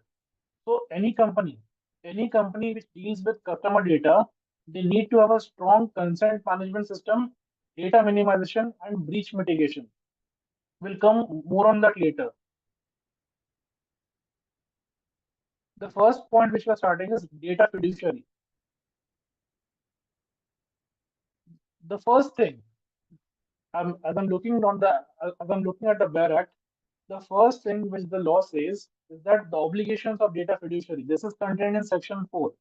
So any company which deals with customer data, they need to have a strong consent management system, data minimization, and breach mitigation. We'll come more on that later. The first point which we're starting is data fiduciary. The first thing, as I'm looking at the Bear Act, the first thing which the law says is that the obligations of data fiduciary. This is contained in section 4.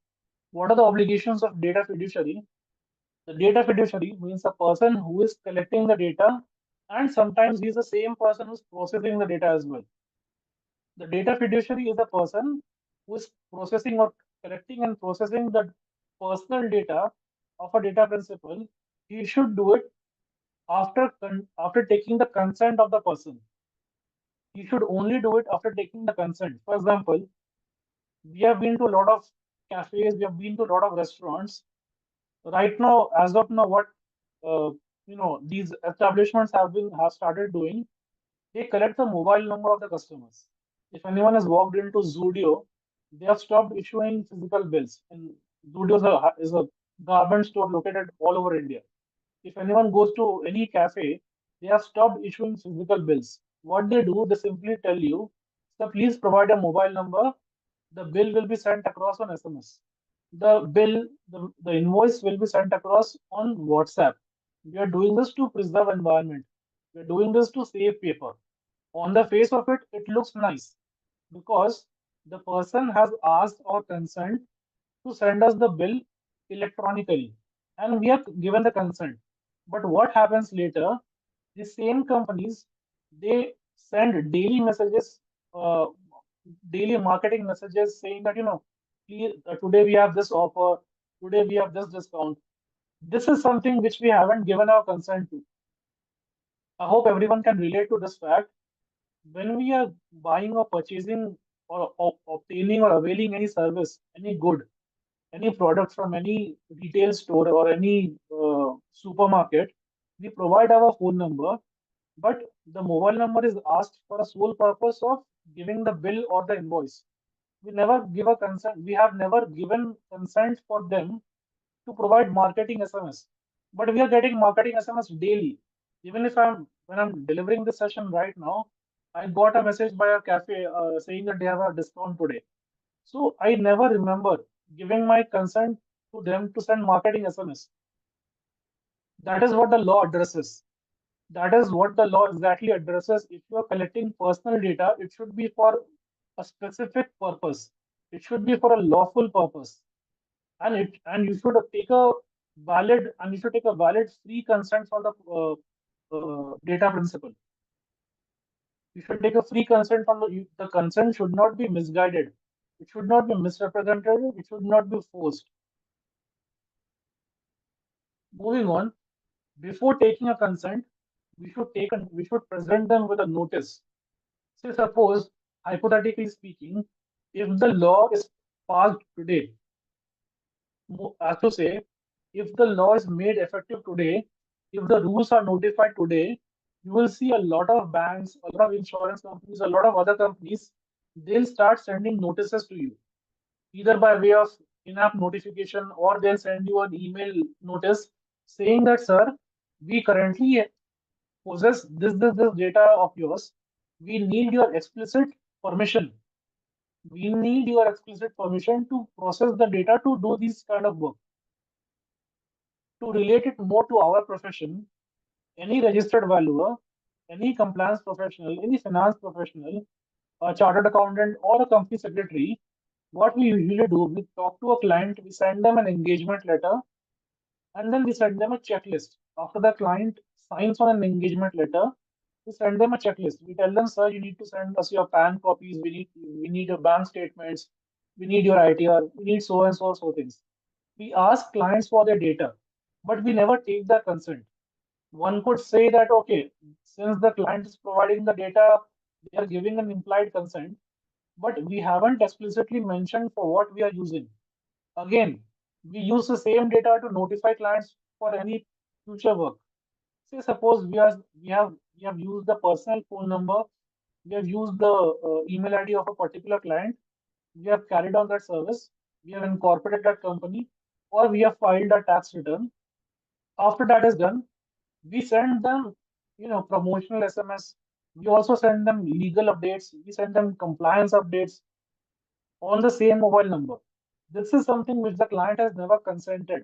What are the obligations of data fiduciary? The data fiduciary means a person who is collecting the data, and sometimes he's the same person who's processing the data as well. The data fiduciary is a person who is processing or collecting and processing the personal data of a data principal. He should do it after taking the consent of the person. He should only do it after taking the consent. For example, we have been to a lot of cafes, we have been to a lot of restaurants. Right now, as of now, what these establishments have started doing, they collect the mobile number of the customers. If anyone has walked into Zudio, they have stopped issuing physical bills. And Zudio is a garment store located all over India. If anyone goes to any cafe, they have stopped issuing physical bills. What they do, they simply tell you, so please provide a mobile number. The bill will be sent across on SMS. The invoice will be sent across on WhatsApp. We are doing this to preserve environment. We are doing this to save paper. On the face of it, it looks nice because the person has asked our consent to send us the bill electronically, and we have given the consent. But what happens later? The same companies, they send daily messages, uh, daily marketing messages saying that, please, today we have this offer, today we have this discount. This is something which we haven't given our consent to. I hope everyone can relate to this fact. When we are buying or purchasing or obtaining or availing any service, any good, any product from any retail store or any supermarket, we provide our phone number, but the mobile number is asked for a sole purpose of giving the bill or the invoice. We never give a consent. We have never given consent for them to provide marketing SMS, but we are getting marketing SMS daily. Even if when I'm delivering this session right now, I got a message by a cafe saying that they have a discount today. So I never remember giving my consent to them to send marketing SMS. That is what the law addresses. That is what the law exactly addresses. If you are collecting personal data, it should be for a specific purpose. It should be for a lawful purpose, and you should take a valid free consent for the data principal. You should take a free consent from the consent should not be misguided. It should not be misrepresented. It should not be forced. Moving on, before taking a consent, we should present them with a notice. Say suppose hypothetically speaking, if the law is passed today, as to say, if the law is made effective today, if the rules are notified today, you will see a lot of banks, a lot of insurance companies, a lot of other companies, they'll start sending notices to you, either by way of in-app notification, or they'll send you an email notice saying that, sir, we currently possess this data of yours. We need your explicit permission. We need your explicit permission to process the data to do this kind of work. To relate it more to our profession, any registered valuer, any compliance professional, any finance professional, a chartered accountant, or a company secretary, what we usually do, we talk to a client, we send them an engagement letter, and then we send them a checklist. After the client signs on an engagement letter, we send them a checklist. We tell them, sir, you need to send us your PAN copies, we need your bank statements, we need your ITR, we need so and so things. We ask clients for their data, but we never take their consent. One could say that, okay, since the client is providing the data, they are giving an implied consent, but we haven't explicitly mentioned for what we are using. Again, we use the same data to notify clients for any future work. Say, suppose we have used the personal phone number, we have used the email ID of a particular client, we have carried on that service, we have incorporated that company, or we have filed a tax return. After that is done, we send them, promotional SMS. We also send them legal updates. We send them compliance updates on the same mobile number. This is something which the client has never consented.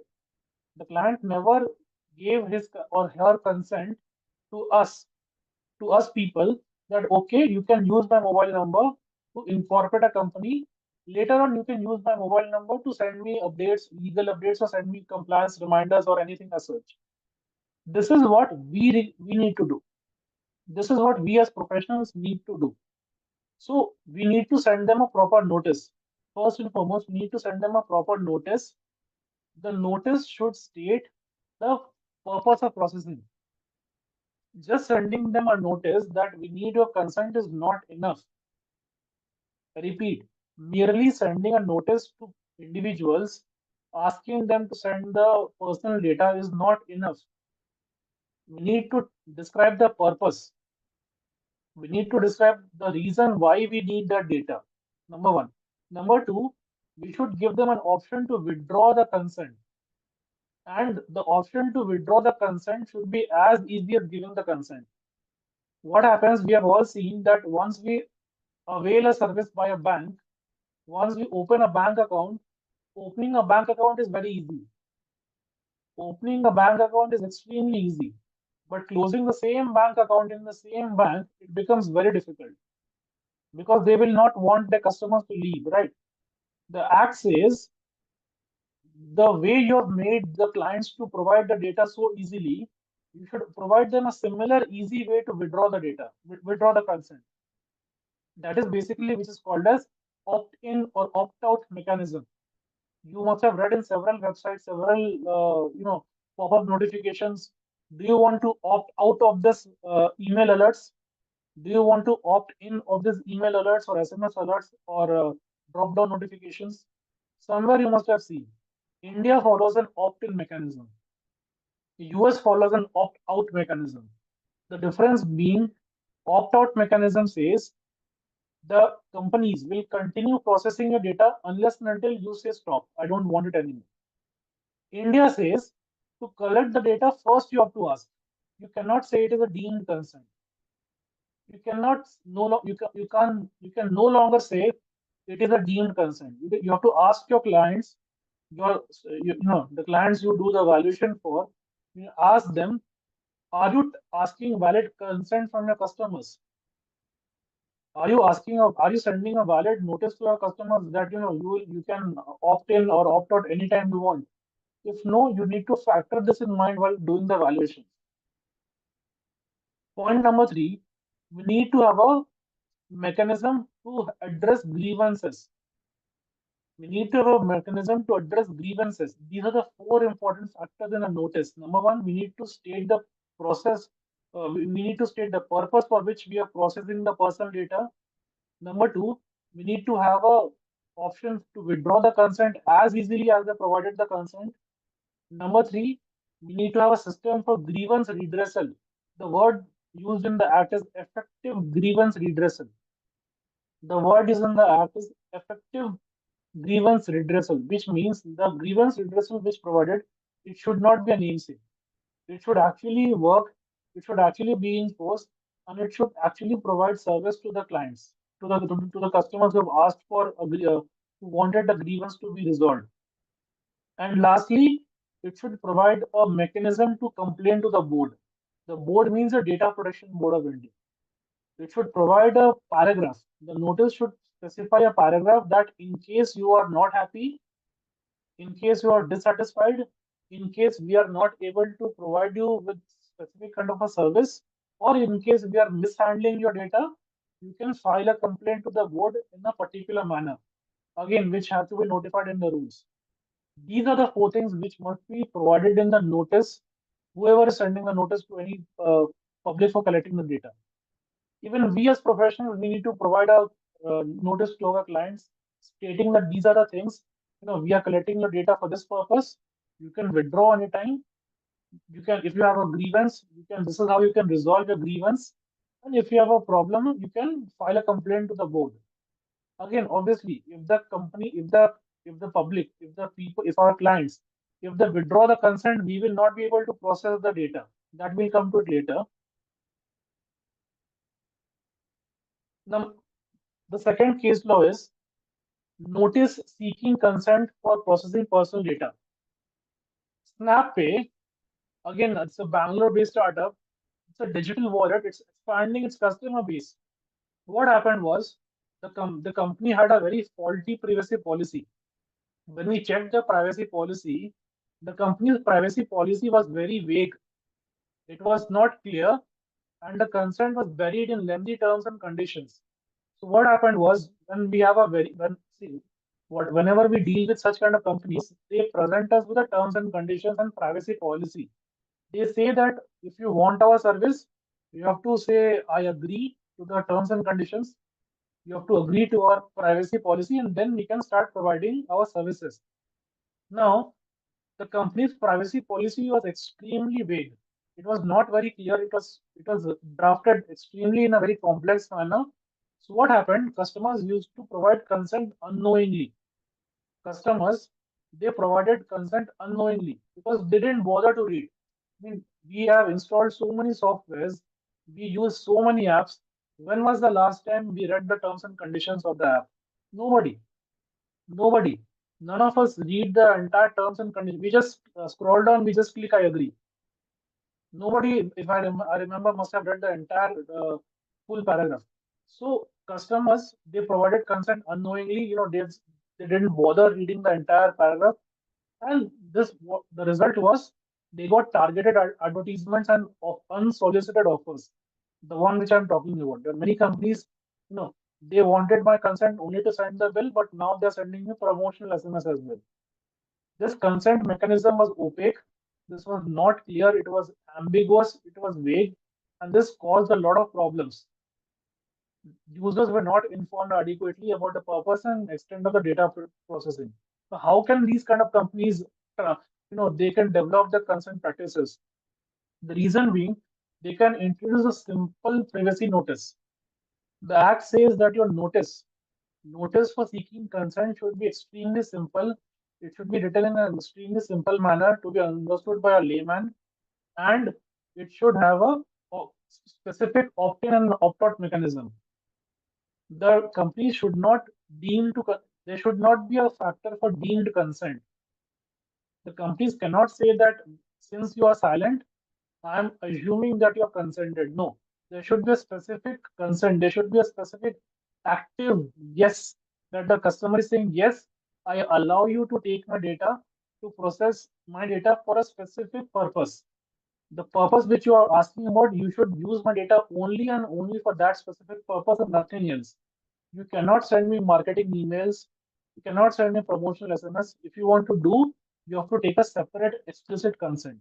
The client never gave his or her consent to us people, that okay, you can use my mobile number to incorporate a company. Later on, you can use my mobile number to send me updates, legal updates, or send me compliance reminders or anything as such. This is what we need to do. This is what we as professionals need to do. So we need to send them a proper notice. First and foremost, we need to send them a proper notice. The notice should state the purpose of processing. Just sending them a notice that we need your consent is not enough. I repeat, merely sending a notice to individuals asking them to send the personal data is not enough. We need to describe the purpose. We need to describe the reason why we need that data. Number one. Number two, we should give them an option to withdraw the consent. And the option to withdraw the consent should be as easy as giving the consent. What happens, we have all seen that once we avail a service by a bank, once we open a bank account, opening a bank account is very easy. Opening a bank account is extremely easy. But closing the same bank account in the same bank, it becomes very difficult, because they will not want their customers to leave, right? The act says the way you have made the clients to provide the data so easily, you should provide them a similar easy way to withdraw the data, withdraw the consent. That is basically which is called as opt-in or opt-out mechanism. You must have read in several websites, several pop-up notifications. Do you want to opt out of this email alerts? Do you want to opt in of this email alerts or SMS alerts or drop down notifications? Somewhere you must have seen. India follows an opt in mechanism. The US follows an opt out mechanism. The difference being, opt out mechanism says the companies will continue processing your data unless and until you say stop. I don't want it anymore. India says to collect the data first you have to ask. You cannot say it is a deemed consent. You cannot you can no longer say it is a deemed consent. You have to ask your clients, the clients you do the valuation for. You ask them, are you asking valid consent from your customers? Are you sending a valid notice to your customers that you can opt in or opt out anytime you want? If no, you need to factor this in mind while doing the valuation. Point number three, we need to have a mechanism to address grievances. We need to have a mechanism to address grievances. These are the four important factors in a notice. Number one, we need to state the process. We need to state the purpose for which we are processing the personal data. Number two, we need to have a option to withdraw the consent as easily as they provided the consent. Number three, we need to have a system for grievance redressal. The word used in the act is effective grievance redressal. The word is in the act is effective grievance redressal, which means the grievance redressal which provided, it should not be a namesake. It should actually work, it should actually be in force, and it should actually provide service to the clients, to the customers who have asked for who wanted the grievance to be resolved. And lastly, it should provide a mechanism to complain to the board. The board means the Data Protection Board of India. It should provide a paragraph. The notice should specify a paragraph that in case you are not happy, in case you are dissatisfied, in case we are not able to provide you with specific kind of a service, or in case we are mishandling your data, you can file a complaint to the board in a particular manner. Again, which have to be notified in the rules. These are the four things which must be provided in the notice, whoever is sending the notice to any public for collecting the data. Even we as professionals, we need to provide a notice to our clients stating that these are the things, we are collecting your data for this purpose. You can withdraw anytime. You can, if you have a grievance, this is how you can resolve your grievance. And if you have a problem, you can file a complaint to the board. Again, obviously, if the company, if the public, if the people, if our clients, if they withdraw the consent, we will not be able to process the data. That will come to it later. Now, the second case law is notice seeking consent for processing personal data. SnapPay, again, it's a Bangalore-based startup. It's a digital wallet. It's expanding its customer base. What happened was the company had a very faulty privacy policy. When we checked the privacy policy, the company's privacy policy was very vague. It was not clear, and the consent was buried in lengthy terms and conditions. So what happened was when we have a very when see what whenever we deal with such kind of companies, they present us with the terms and conditions and privacy policy. They say that if you want our service, you have to say I agree to the terms and conditions. You have to agree to our privacy policy, and then we can start providing our services. Now, the company's privacy policy was extremely vague. It was not very clear. It was drafted extremely in a very complex manner. So what happened? Customers used to provide consent unknowingly. Customers, they provided consent unknowingly because they didn't bother to read. I mean, we have installed so many softwares, we use so many apps. When was the last time we read the terms and conditions of the app? Nobody. Nobody. None of us read the entire terms and conditions. We just scroll down, we just click I agree. Nobody, if I remember, must have read the entire full paragraph. So customers, they provided consent unknowingly. They didn't bother reading the entire paragraph, and the result was they got targeted advertisements and unsolicited offers. The one which I'm talking about. There are many companies, they wanted my consent only to send the bill, but now they're sending me promotional SMS as well. This consent mechanism was opaque. This was not clear. It was ambiguous. It was vague, and this caused a lot of problems. Users were not informed adequately about the purpose and extent of the data processing. So how can these kind of companies, they can develop the consent practices? The reason being, they can introduce a simple privacy notice. The Act says that your notice for seeking consent should be extremely simple. It should be written in an extremely simple manner to be understood by a layman, and it should have a specific opt-in and opt-out mechanism. The company should not there should not be a factor for deemed consent. The companies cannot say that since you are silent, I am assuming that you are consented. No, there should be a specific consent. There should be a specific active yes, that the customer is saying, yes, I allow you to take my data, to process my data for a specific purpose. The purpose which you are asking about, you should use my data only and only for that specific purpose and nothing else. You cannot send me marketing emails. You cannot send me promotional SMS. If you want to do, you have to take a separate explicit consent.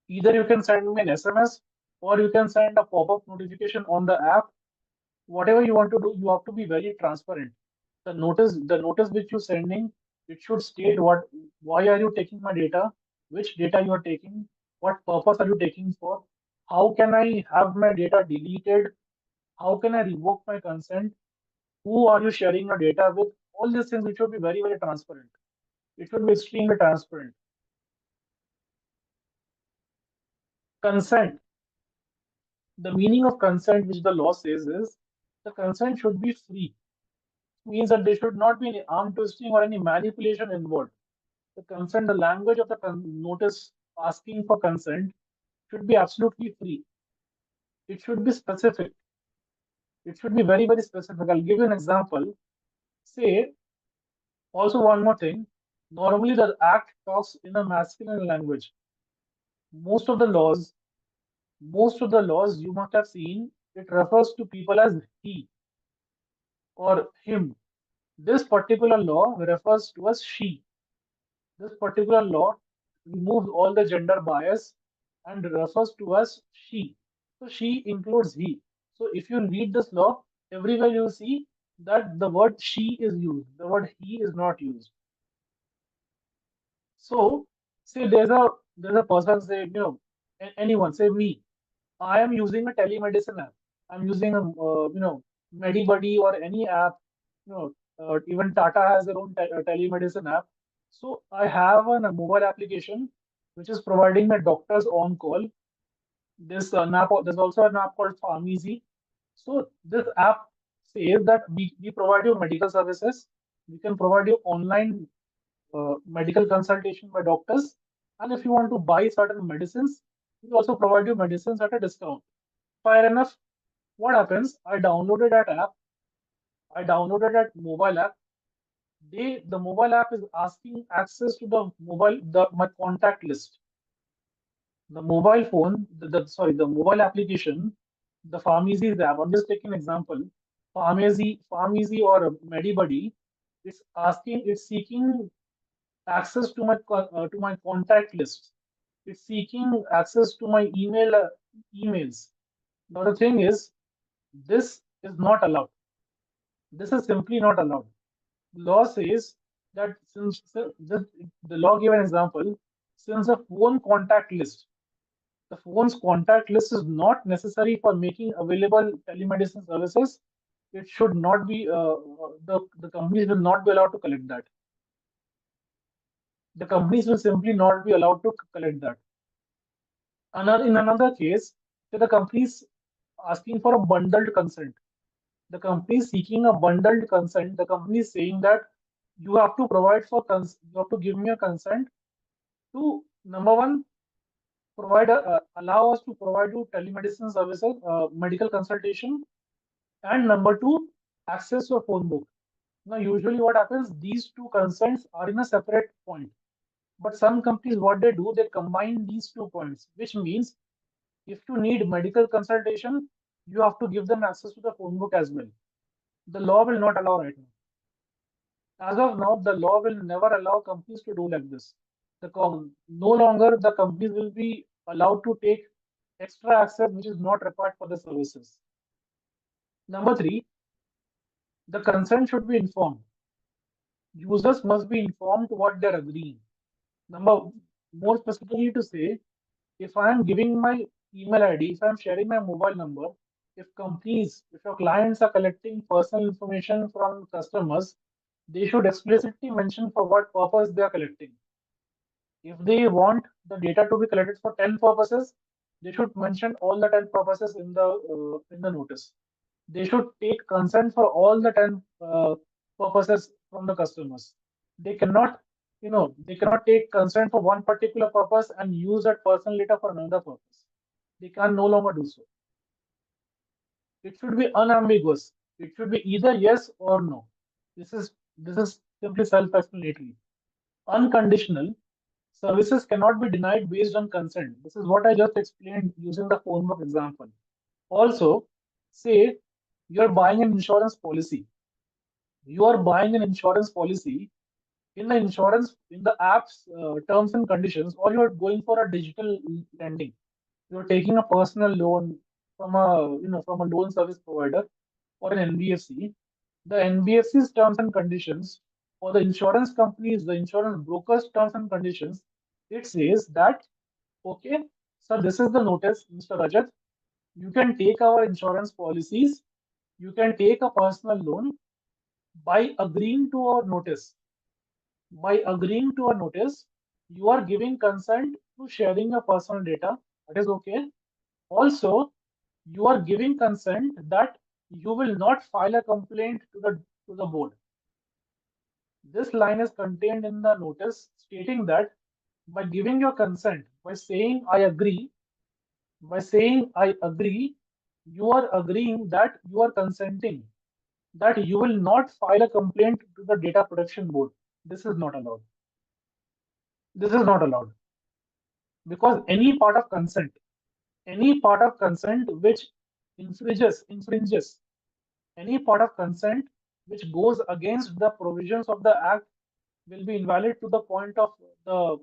Either you can send me an SMS or you can send a pop-up notification on the app Whatever you want to do, you have to be very transparent. The notice which you're sending, it should state why are you taking my data, which data you are taking, what purpose are you taking for, how can I have my data deleted, how can I revoke my consent, who are you sharing your data with. All these things, it should be very, very transparent. It should be extremely transparent. Consent. The meaning of consent, which the law says, is the consent should be free. Means that there should not be any arm twisting or any manipulation involved. The consent, the language of the notice asking for consent should be absolutely free. It should be specific. It should be very, very specific. I'll give you an example. Say, also one more thing. Normally, the act talks in a masculine language. Most of the laws, most of the laws you must have seen, it refers to people as he or him. This particular law refers to as she. This particular law removes all the gender bias and refers to as she. So she includes he. So if you read this law, everywhere you will see that the word she is used, the word he is not used. So say there's a person, say, anyone, say me. I am using a telemedicine app. I'm using a MediBuddy or any app. Even Tata has their own telemedicine app. So I have a mobile application which is providing the doctors on call. There's also an app called Pharmacy. So this app says that we provide you medical services. We can provide you online medical consultation by doctors. And if you want to buy certain medicines, we also provide you medicines at a discount. Fair enough. What happens? I downloaded that app. I downloaded that mobile app. The mobile app is asking access to my contact list. The mobile phone, the mobile application, the Pharmacy app. I'm just taking an example. Pharmacy or MediBuddy, it's seeking access to my contact list. It's seeking access to my emails. Now the thing is, this is not allowed. This is simply not allowed. Law says that the law gave an example, since the phone's contact list is not necessary for making available telemedicine services, it should not be, the companies will not be allowed to collect that. The companies will simply not be allowed to collect that. In another case, say the companies asking for a bundled consent. The company is seeking a bundled consent. The company is saying that you have to you have to give me a consent to, number one, allow us to provide you telemedicine services, medical consultation, and number two, access your phone book. Now, usually what happens, these two consents are in a separate point. But some companies, what they do, they combine these 2 points, which means if you need medical consultation, you have to give them access to the phone book as well. The law will not allow right now. As of now, the law will never allow companies to do like this. No longer the companies will be allowed to take extra access which is not required for the services. Number three, the consent should be informed. Users must be informed what they're agreeing. Number More specifically to say, if I am giving my email ID, if I'm sharing my mobile number, if your clients are collecting personal information from customers, they should explicitly mention for what purpose they are collecting. If they want the data to be collected for 10 purposes, they should mention all the 10 purposes in the notice. They should take consent for all the 10 purposes from the customers. They cannot, they cannot take consent for one particular purpose and use that personal data for another purpose. They can no longer do so. It should be unambiguous. It should be either yes or no. This is simply self-explanatory. Unconditional. Services cannot be denied based on consent. This is what I just explained using the phone book example. Also, say you're buying an insurance policy. You are buying an insurance policy in the app's terms and conditions, or you're going for a digital lending. You're taking a personal loan from a loan service provider, or an NBFC, the NBFC's terms and conditions, or the insurance companies, the insurance brokers' terms and conditions, it says that, okay, so this is the notice, Mr. Rajat. You can take our insurance policies, you can take a personal loan by agreeing to our notice. By agreeing to a notice, you are giving consent to sharing your personal data. That is okay. Also, you are giving consent that you will not file a complaint to the board. This line is contained in the notice stating that by giving your consent, by saying I agree, you are agreeing that you are consenting that you will not file a complaint to the data protection board. This is not allowed. This is not allowed because any part of consent which infringes any part of consent which goes against the provisions of the act will be invalid to the point of the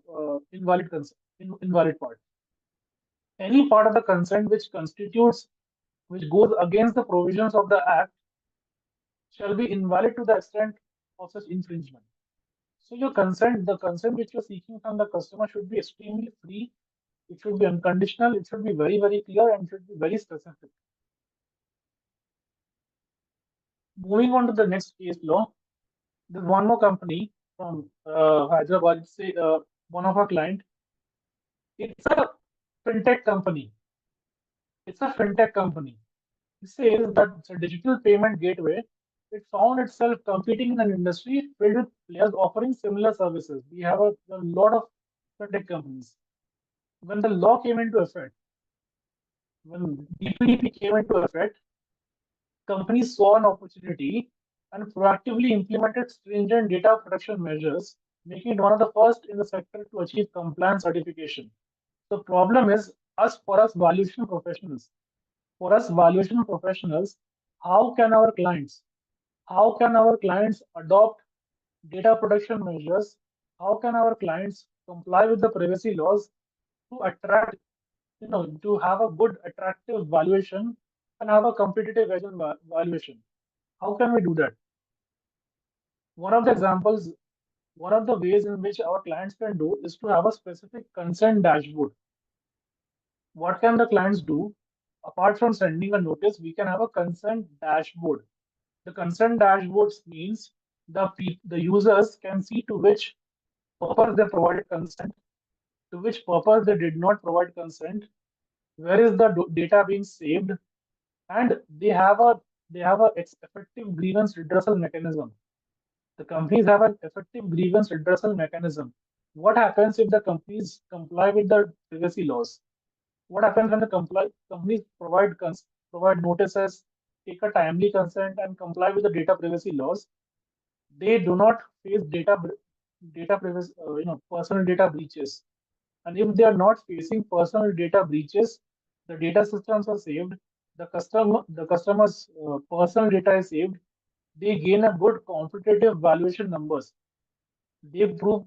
invalid part. Any part of the consent which goes against the provisions of the act shall be invalid to the extent of such infringement. So the consent which you're seeking from the customer should be extremely free. It should be unconditional. It should be very, very clear and should be very specific. Moving on to the next case law, there's one more company from Hyderabad. It's one of our client. It's a fintech company. It's a fintech company. It says that it's a digital payment gateway. It found itself competing in an industry filled with players offering similar services. We have a lot of fintech companies. When the law came into effect, when DPDP came into effect, companies saw an opportunity and proactively implemented stringent data protection measures, making it one of the first in the sector to achieve compliance certification. The problem is for us valuation professionals. For us valuation professionals, how can our clients, how can our clients adopt data protection measures? How can our clients comply with the privacy laws to attract, to have a good attractive valuation and have a competitive edge on valuation? How can we do that? One of the examples, one of the ways in which our clients can do is to have a specific consent dashboard. What can the clients do? Apart from sending a notice, we can have a consent dashboard. The consent dashboards means the users can see to which purpose they provided consent, to which purpose they did not provide consent, where is the data being saved, and they have a effective grievance redressal mechanism. The companies have an effective grievance redressal mechanism. What happens if the companies comply with the privacy laws? What happens when the companies provide notices, take a timely consent, and comply with the data privacy laws? They do not face data privacy, personal data breaches. And if they are not facing personal data breaches, the data systems are saved, the customer's personal data is saved, they gain a good competitive valuation numbers. They prove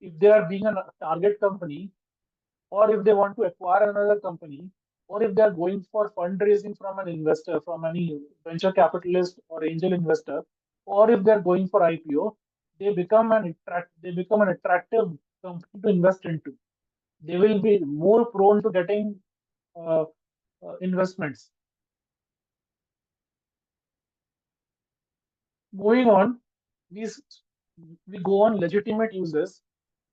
if they are being a target company, or if they want to acquire another company, or if they are going for fundraising from an investor, from any venture capitalist or angel investor, or if they are going for IPO, they become an attractive company to invest into. They will be more prone to getting uh, investments. Moving on, we we go on legitimate uses,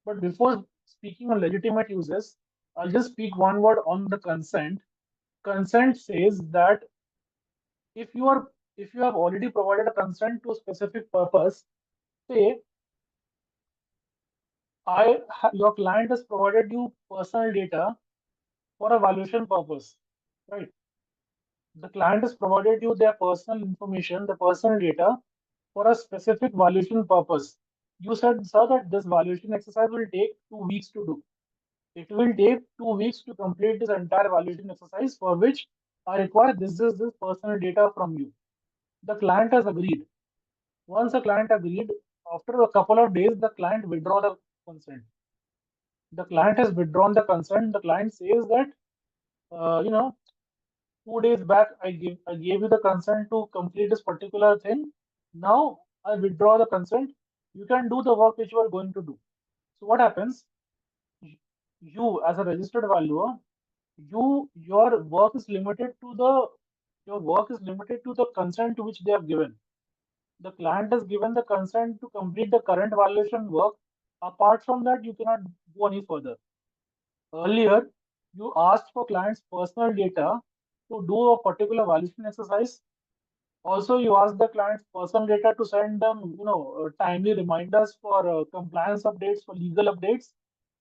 but before speaking on legitimate uses, I'll just speak one word on the consent. Consent says that if you are if you have already provided a consent to a specific purpose, say your client has provided you personal data for a valuation purpose, right? The client has provided you their personal information, the personal data for a specific valuation purpose. You said, sir, that this valuation exercise will take 2 weeks to do. It will take 2 weeks to complete this entire valuation exercise for which I require this personal data from you. The client has agreed. Once the client agreed, after a couple of days, the client withdraw the consent. The client has withdrawn the consent. The client says that, uh, you know, 2 days back I gave you the consent to complete this particular thing. Now I withdraw the consent. You can do the work which you are going to do. So what happens? Y- You, as a registered valuer, your work is limited to the consent to which they have given. The client has given the consent to complete the current valuation work. Apart from that, you cannot go any further. Earlier, you asked for client's personal data to do a particular valuation exercise. Also, you asked the client's personal data to send them, timely reminders for compliance updates, for legal updates.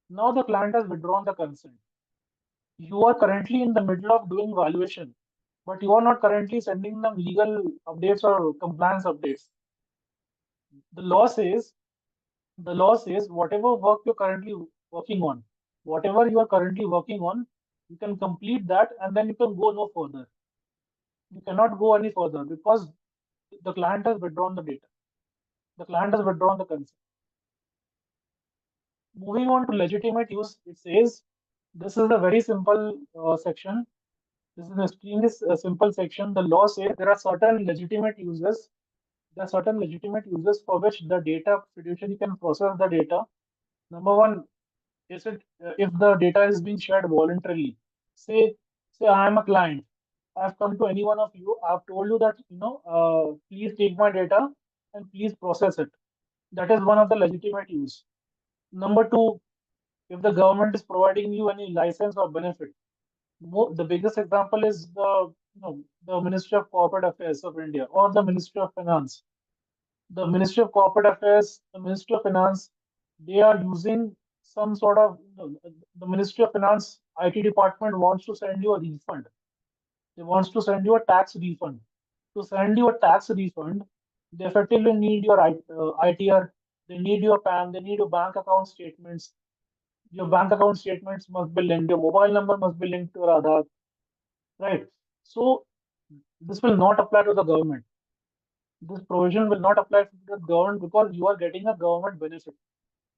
Now the client has withdrawn the consent. You are currently in the middle of doing valuation, but you are not currently sending them legal updates or compliance updates. The law says whatever work you're currently working on, whatever you are currently working on, you can complete that and then you can go no further. You cannot go any further because the client has withdrawn the data. The client has withdrawn the consent. Moving on to legitimate use, it says this is a very simple section. This is an extremely simple section. The law says there are certain legitimate uses. There are certain legitimate uses for which the data fiduciary can process the data. Number one, is it if the data is being shared voluntarily? Say, say I am a client. I've come to any one of you. I've told you that please take my data and please process it. That is one of the legitimate use. Number two, if the government is providing you any license or benefit, the biggest example is the Ministry of Corporate Affairs of India or the Ministry of Finance. The Ministry of Corporate Affairs, the Ministry of Finance, they are using some sort of the Ministry of Finance IT department wants to send you a refund. They wants to send you a tax refund. To send you a tax refund, they effectively need your ITR, they need your PAN, they need your bank account statements. Your bank account statements must be linked, your mobile number must be linked to your Aadhaar, right? So this will not apply to the government. This provision will not apply to the government because you are getting a government benefit.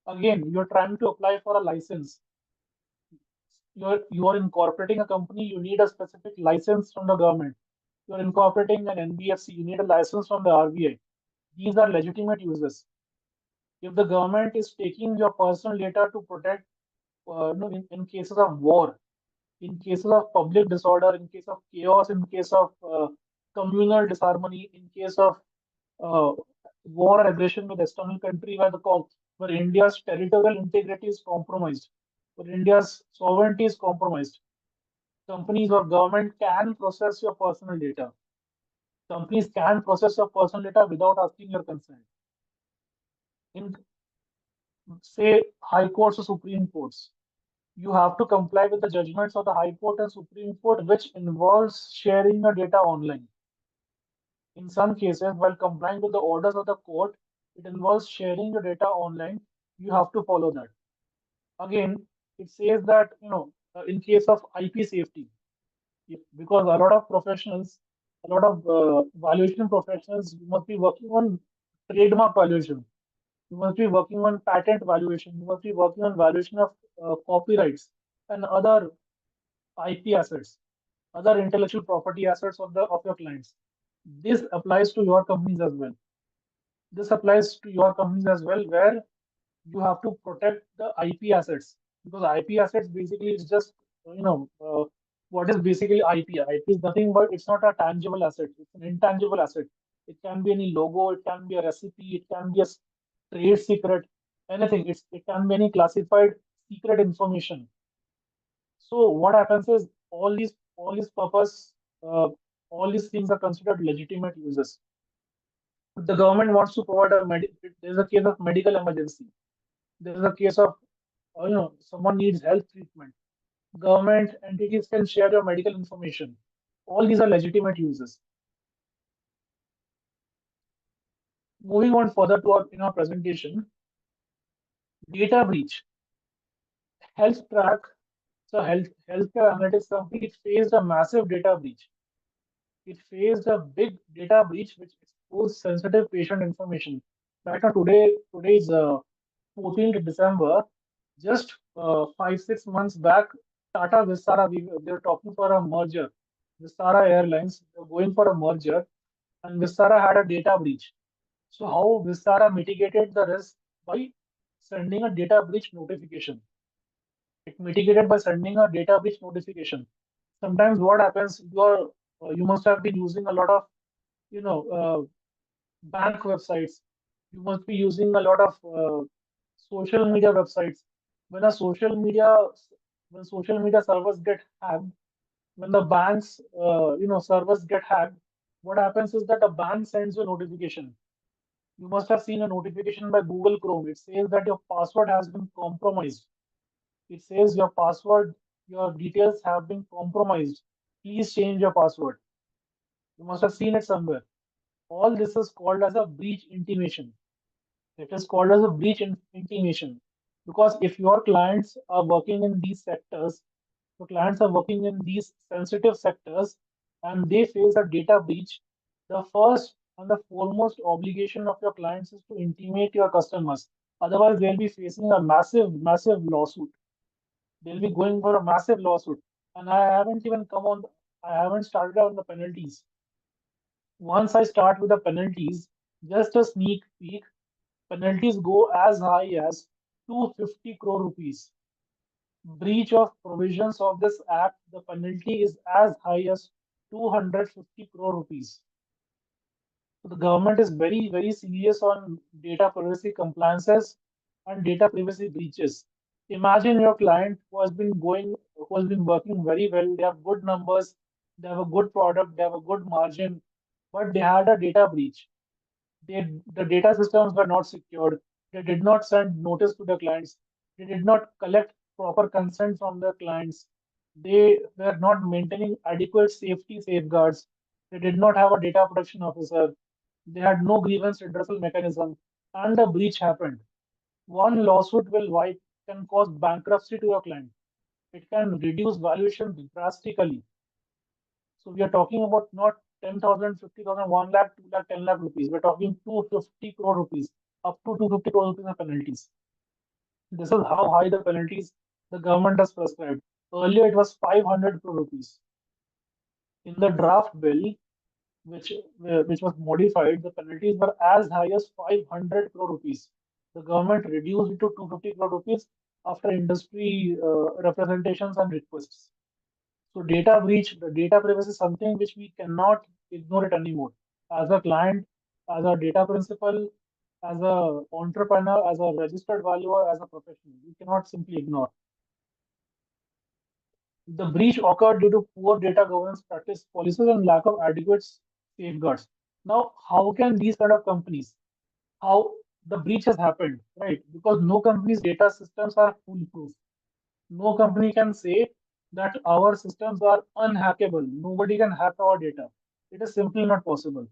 Again, you're trying to apply for a license. You are incorporating a company, you need a specific license from the government. You're incorporating an NBFC, you need a license from the RBI. These are legitimate uses. If the government is taking your personal data to protect, in cases of war, in cases of public disorder, in case of chaos, in case of communal disharmony, in case of uh, war or aggression with external country where India's territorial integrity is compromised, where India's sovereignty is compromised. Companies or government can process your personal data. Companies can process your personal data without asking your consent. In, say, high courts or Supreme Courts, you have to comply with the judgments of the High Court and Supreme Court, which involves sharing your data online. In some cases, while complying with the orders of the court, it involves sharing your data online. You have to follow that. Again, it says that in case of IP safety, because a lot of professionals, a lot of valuation professionals must be working on trademark valuation. You must be working on patent valuation. You must be working on valuation of copyrights and other IP assets, other intellectual property assets of your clients. This applies to your companies as well. This applies to your companies as well, where you have to protect the IP assets because IP assets basically is just what is basically IP. IP is nothing but it's not a tangible asset. It's an intangible asset. It can be any logo. It can be a recipe. It can be a trade secret. Anything. It can be any classified secret information. So what happens is all these purpose, uh, all these things are considered legitimate uses. If the government wants to provide there's a case of medical emergency. There's a case of someone needs health treatment. Government entities can share your medical information. All these are legitimate uses. Moving on further to our presentation, data breach, health track. So healthcare analytics company it faced a massive data breach. It faced a big data breach which exposed sensitive patient information. Right now, today is 14th December. Just 5-6 months back, Tata Vistara, they were talking for a merger. Vistara Airlines, they were going for a merger, and Vistara had a data breach. So how Vistara mitigated the risk by sending a data breach notification. It mitigated by sending a data breach notification. Sometimes what happens, you must have been using a lot of you know bank websites. You must be using a lot of social media websites. When a social media when social media servers get hacked, when the bank's servers get hacked, what happens is that a bank sends you a notification. You must have seen a notification by Google Chrome. It says that your password has been compromised. It says your password, your details have been compromised. Please change your password. You must have seen it somewhere. All this is called as a breach intimation. It is called as a intimation because if your clients are working in these sectors, the clients are working in these sensitive sectors and they face a data breach, the first and the foremost obligation of your clients is to intimate your customers. Otherwise, they'll be facing a massive, massive lawsuit. They'll be going for a massive lawsuit. And I haven't started on the penalties. Once I start with the penalties, just a sneak peek, penalties go as high as 250 crore rupees. Breach of provisions of this act, the penalty is as high as 250 crore rupees. So the government is very, very serious on data privacy compliances and data privacy breaches. Imagine your client who has been working very well, they have good numbers, they have a good product, they have a good margin, but they had a data breach. The data systems were not secured. They did not send notice to the clients. They did not collect proper consent from the clients. They were not maintaining adequate safety safeguards. They did not have a data protection officer. They had no grievance redressal mechanism, and a breach happened. One lawsuit can cause bankruptcy to your client. It can reduce valuation drastically. So we are talking about not 10,000, 50,000, 1 lakh, 2 lakh, 10 lakh rupees. We're talking 250 crore rupees, up to 250 crore rupees of penalties. This is how high the penalties the government has prescribed. Earlier it was 500 crore rupees. In the draft bill, which was modified, the penalties were as high as 500 crore rupees. The government reduced it to 250 crore rupees after industry representations and requests. So data breach, the data privacy is something which we cannot ignore it anymore. As a client, as a data principal, as a entrepreneur, as a registered valuer, as a professional, we cannot simply ignore. The breach occurred due to poor data governance practice policies and lack of adequate safeguards. Now, how can these kind of companies, how the breach has happened, right? Because no company's data systems are foolproof. No company can say that our systems are unhackable. Nobody can hack our data. It is simply not possible.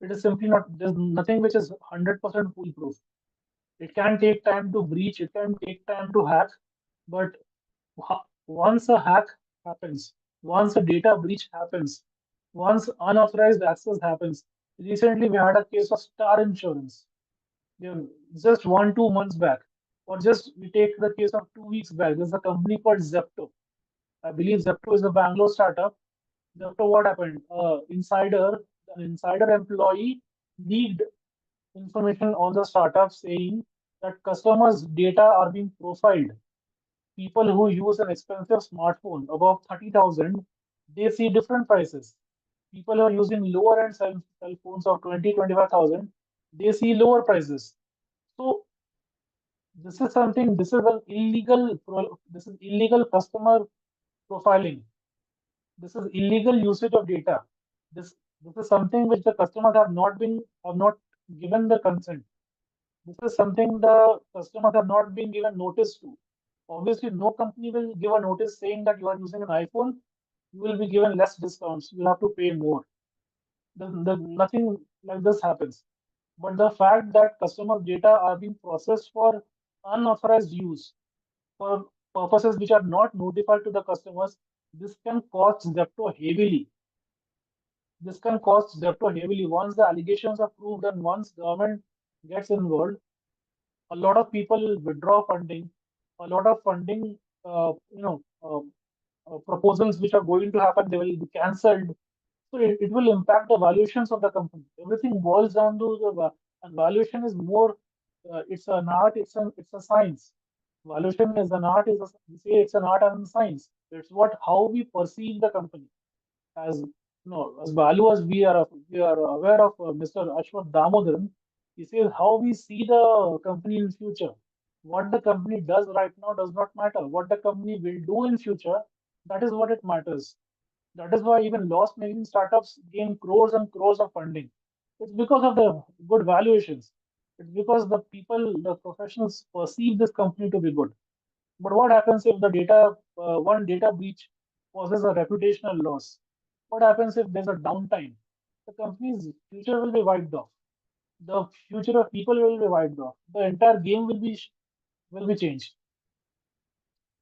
It is simply not, there's nothing which is 100% foolproof. It can take time to breach, it can take time to hack, but once a hack happens, once a data breach happens, once unauthorized access happens. Recently, we had a case of Star Insurance, you know, just 1, 2 months back, or just we take the case of 2 weeks back. There's a company called Zepto. I believe Zepto is a Bangalore startup. Zepto, what happened? An insider employee leaked information on the startup saying that customers' data are being profiled. People who use an expensive smartphone above 30,000, they see different prices. People who are using lower end cell phones of 20, 25,000, they see lower prices. So this is illegal customer profiling. This is illegal usage of data. This is something which the customers have not given the consent. This is something the customers have not been given notice to. Obviously, no company will give a notice saying that you are using an iPhone, you will be given less discounts. You will have to pay more. Nothing like this happens. But the fact that customer data are being processed for unauthorized use, for purposes which are not notified to the customers, this can cost Zepto heavily. This can cost Zepto heavily once the allegations are proved and once government gets involved. A lot of people will withdraw funding. A lot of funding, proposals which are going to happen, they will be cancelled. So it will impact the valuations of the company. Everything boils down to and valuation is more. It's an art. It's a science. Valuation is an art. We say it's an art and a science. It's what how we perceive the company as as valuers. We are aware of Mr. Ashwath Damodaran. He says how we see the company in future. What the company does right now does not matter. What the company will do in future, that is what it matters. That is why even loss-making startups gain crores and crores of funding. It's because of the good valuations. It's because the people, the professionals perceive this company to be good. But what happens if one data breach causes a reputational loss? What happens if there's a downtime? The company's future will be wiped off. The future of people will be wiped off. The entire game will be changed.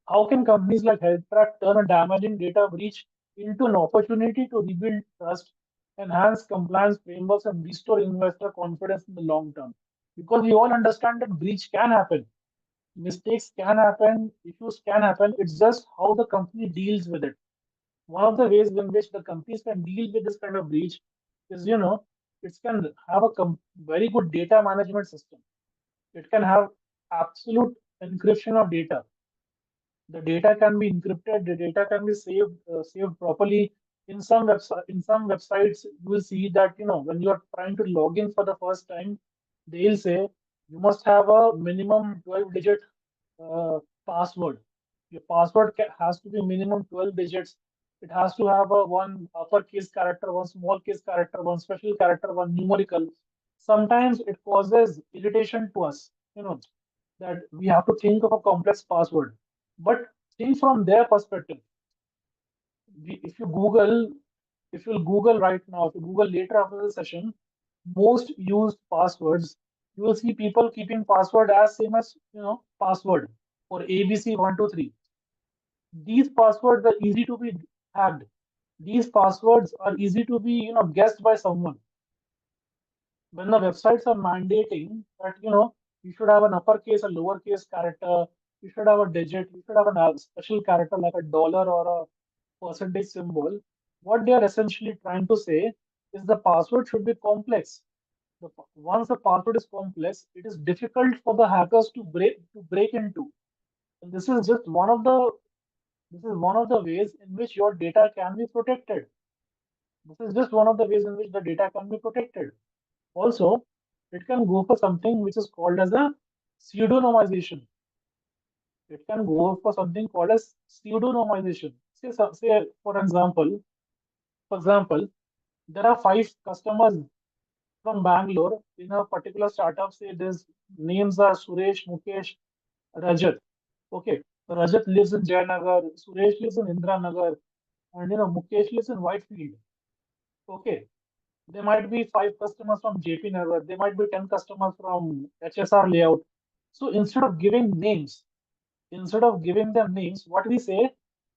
How can companies like HealthTrack turn a damaging data breach into an opportunity to rebuild trust, enhance compliance frameworks, and restore investor confidence in the long term? Because we all understand that breach can happen, mistakes can happen, issues can happen. It's just how the company deals with it. One of the ways in which the companies can deal with this kind of breach is, it can have a very good data management system. It can have absolute encryption of data. The data can be encrypted. The data can be saved properly. In some websites, you will see that when you are trying to log in for the first time, they'll say you must have a minimum 12-digit password. Your password has to be minimum 12 digits. It has to have a one uppercase character, one small case character, one special character, one numerical. Sometimes it causes irritation to us, that we have to think of a complex password. But think from their perspective. If you Google right now, if you Google later after the session, most used passwords, you will see people keeping password as same as password or ABC123. These passwords are easy to be hacked. These passwords are easy to be guessed by someone. When the websites are mandating that you should have an uppercase, a lowercase character, you should have a digit, you should have a special character like a dollar or a percentage symbol, what they are essentially trying to say is the password should be complex. Once the password is complex, it is difficult for the hackers to break into. And this is one of the ways in which your data can be protected. This is just one of the ways in which the data can be protected. Also, it can go for something which is called as a pseudonymization. It can go for something called as pseudonymization. Say for example, there are five customers from Bangalore in a particular startup. Say these names are Suresh, Mukesh, Rajat. Okay, Rajat lives in Jayanagar, Suresh lives in Indranagar, and Mukesh lives in Whitefield. Okay, there might be five customers from JP Nagar. There might be 10 customers from HSR layout. So instead of giving them names, what we say,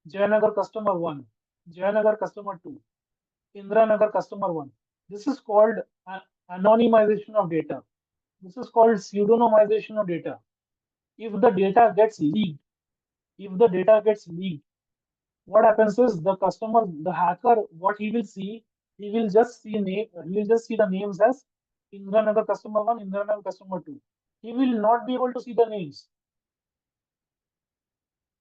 Jayanagar customer one, Jayanagar customer two, Indranagar customer one. This is called anonymization of data. This is called pseudonymization of data. If the data gets leaked, if the data gets leaked, what happens is the hacker, what he will see, he will just see the names as Indranagar customer one, Indranagar customer two. He will not be able to see the names.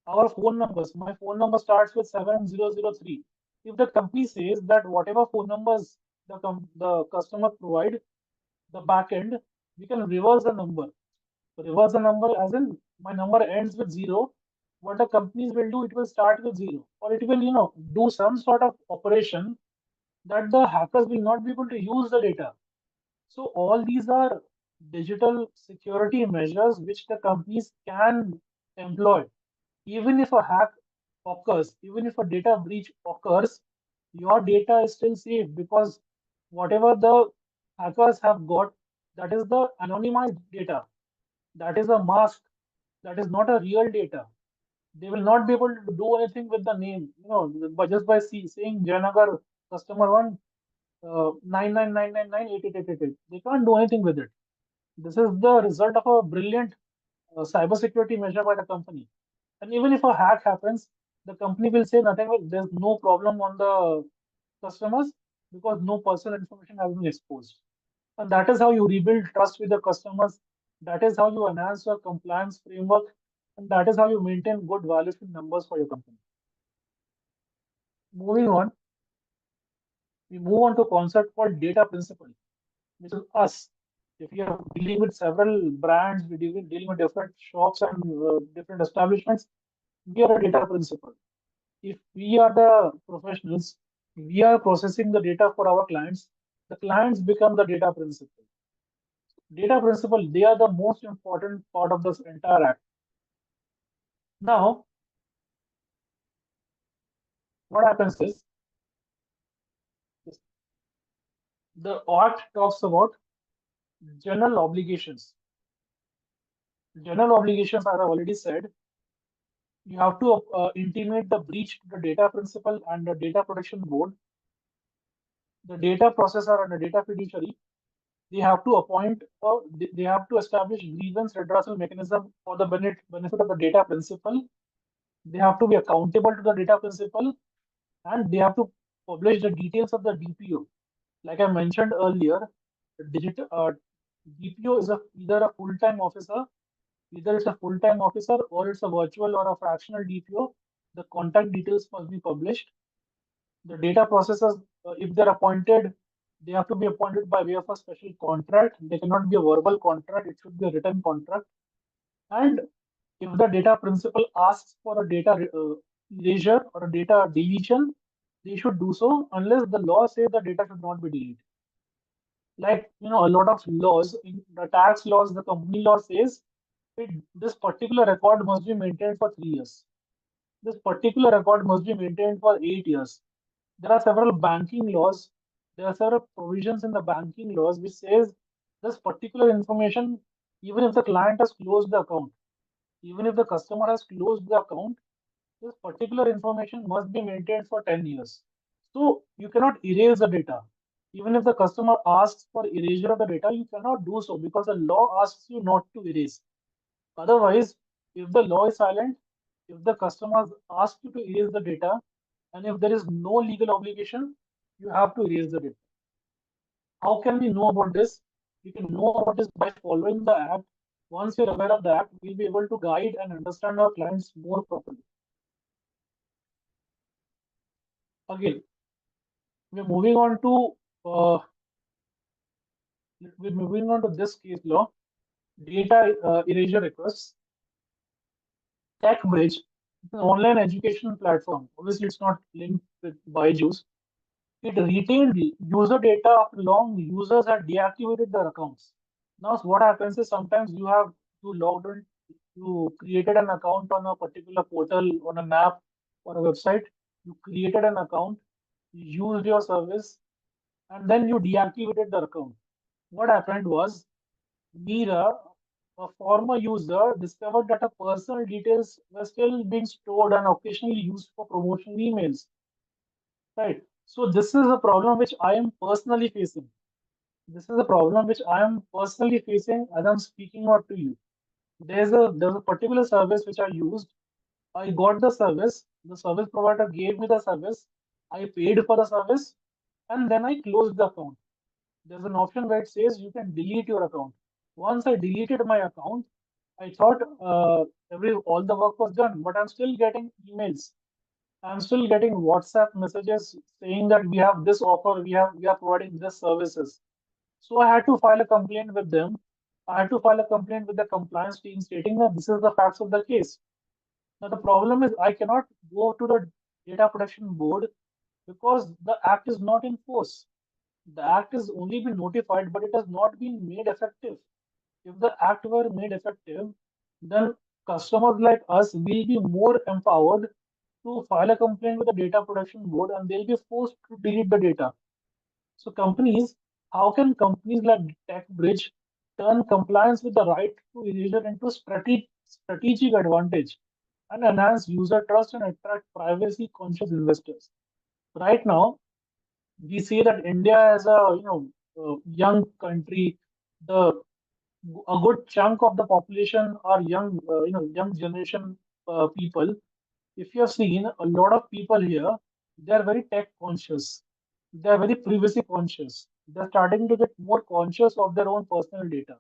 Our phone numbers, my phone number starts with 7003. If the company says that whatever phone numbers the customer provide, the backend, we can reverse the number. Reverse the number as in my number ends with zero. What the companies will do, it will start with zero, or it will, do some sort of operation that the hackers will not be able to use the data. So all these are digital security measures which the companies can employ. Even if a hack occurs, even if a data breach occurs, your data is still safe because whatever the hackers have got, that is the anonymized data. That is a mask. That is not a real data. They will not be able to do anything with the name, but just by saying Janagar customer one 9999988888. They can't do anything with it. This is the result of a brilliant cybersecurity measure by the company. And even if a hack happens, the company will say nothing. There's no problem on the customers because no personal information has been exposed. And that is how you rebuild trust with the customers. That is how you enhance your compliance framework. And that is how you maintain good valuation numbers for your company. Moving on, we move on to a concept called data principle, which is us. If you are dealing with several brands, we're dealing with different shops and different establishments, we are a data principle. If we are the professionals, we are processing the data for our clients, the clients become the data principle. Data principle, they are the most important part of this entire act. Now, what happens is the act talks about general obligations. General obligations, as I've already said, you have to intimate the breach to the data principal and the data protection board. The data processor and the data fiduciary, they have to appoint or they have to establish grievance redressal mechanism for the benefit of the data principal. They have to be accountable to the data principal, and they have to publish the details of the DPO. Like I mentioned earlier, the DPO is either a full-time officer, either it's a full-time officer or it's a virtual or a fractional DPO. The contact details must be published. The data processors, if they're appointed, they have to be appointed by way of a special contract. They cannot be a verbal contract, it should be a written contract. And if the data principal asks for a data erasure or a data deletion, they should do so unless the law says the data should not be deleted. Like, a lot of laws, in the tax laws, the company law says this particular record must be maintained for 3 years. This particular record must be maintained for 8 years. There are several banking laws. There are several provisions in the banking laws which says this particular information, even if the client has closed the account, even if the customer has closed the account, this particular information must be maintained for 10 years. So you cannot erase the data. Even if the customer asks for erasure of the data, you cannot do so because the law asks you not to erase. Otherwise, if the law is silent, if the customer asks you to erase the data, and if there is no legal obligation, you have to erase the data. How can we know about this? We can know about this by following the act. Once you're aware of the act, we'll be able to guide and understand our clients more properly. Again, we're moving on to this case law, data erasure requests. TechBridge is an online education platform. Obviously, it's not linked with Byju's. It retained user data after long users had deactivated their accounts. Now, what happens is sometimes you logged in, you created an account on a particular portal, on an app or a website. You created an account, you used your service, and then you deactivated the account. What happened was Mira, a former user, discovered that her personal details were still being stored and occasionally used for promotional emails. Right. So this is a problem which I am personally facing. This is a problem which I am personally facing as I'm speaking out to you. There's a particular service which I used. I got the service. The service provider gave me the service. I paid for the service, and then I closed the account. There's an option where it says you can delete your account. Once I deleted my account, I thought all the work was done, but I'm still getting emails. I'm still getting WhatsApp messages saying that we have this offer, we are providing this services. So I had to file a complaint with them. I had to file a complaint with the compliance team stating that this is the facts of the case. Now the problem is I cannot go to the data protection board because the act is not in force. The act has only been notified, but it has not been made effective. If the act were made effective, then customers like us will be more empowered to file a complaint with the data protection board and they'll be forced to delete the data. So how can companies like TechBridge turn compliance with the right to erasure into strategic advantage and enhance user trust and attract privacy conscious investors? Right now, we see that India as a young country, the a good chunk of the population are young generation people. If you have seen a lot of people here, they are very tech conscious. They are very privacy conscious. They're starting to get more conscious of their own personal data.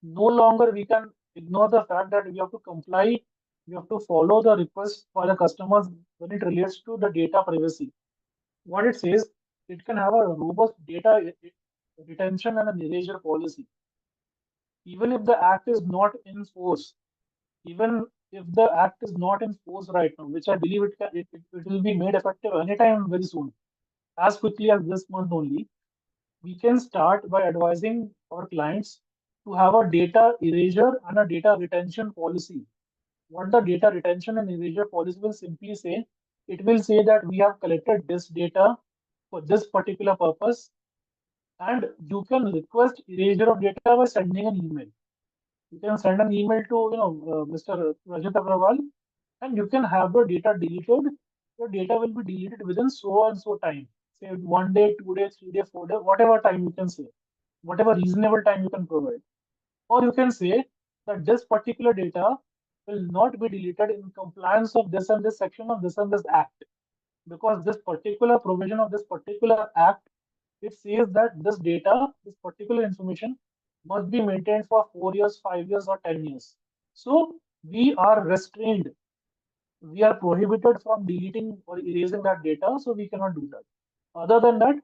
No longer we can ignore the fact that we have to comply, we have to follow the request for the customers when it relates to the data privacy. What it says, it can have a robust data retention and an erasure policy. Even if the act is not in force, even if the act is not in force right now, which I believe it will be made effective anytime very soon, as quickly as this month only, we can start by advising our clients to have a data erasure and a data retention policy. What the data retention and erasure policy will simply say, it will say that we have collected this data for this particular purpose, and you can request erasure of data by sending an email. You can send an email to Mr. Rajat Agarwal, and you can have the data deleted. Your data will be deleted within so and so time. Say 1 day, 2 days, 3 days, 4 days, whatever time you can say, whatever reasonable time you can provide. Or you can say that this particular data will not be deleted in compliance of this and this section of this and this act, because this particular provision of this particular act, it says that this data, this particular information must be maintained for 4 years, 5 years, or 10 years. So we are restrained, we are prohibited from deleting or erasing that data, so we cannot do that. Other than that,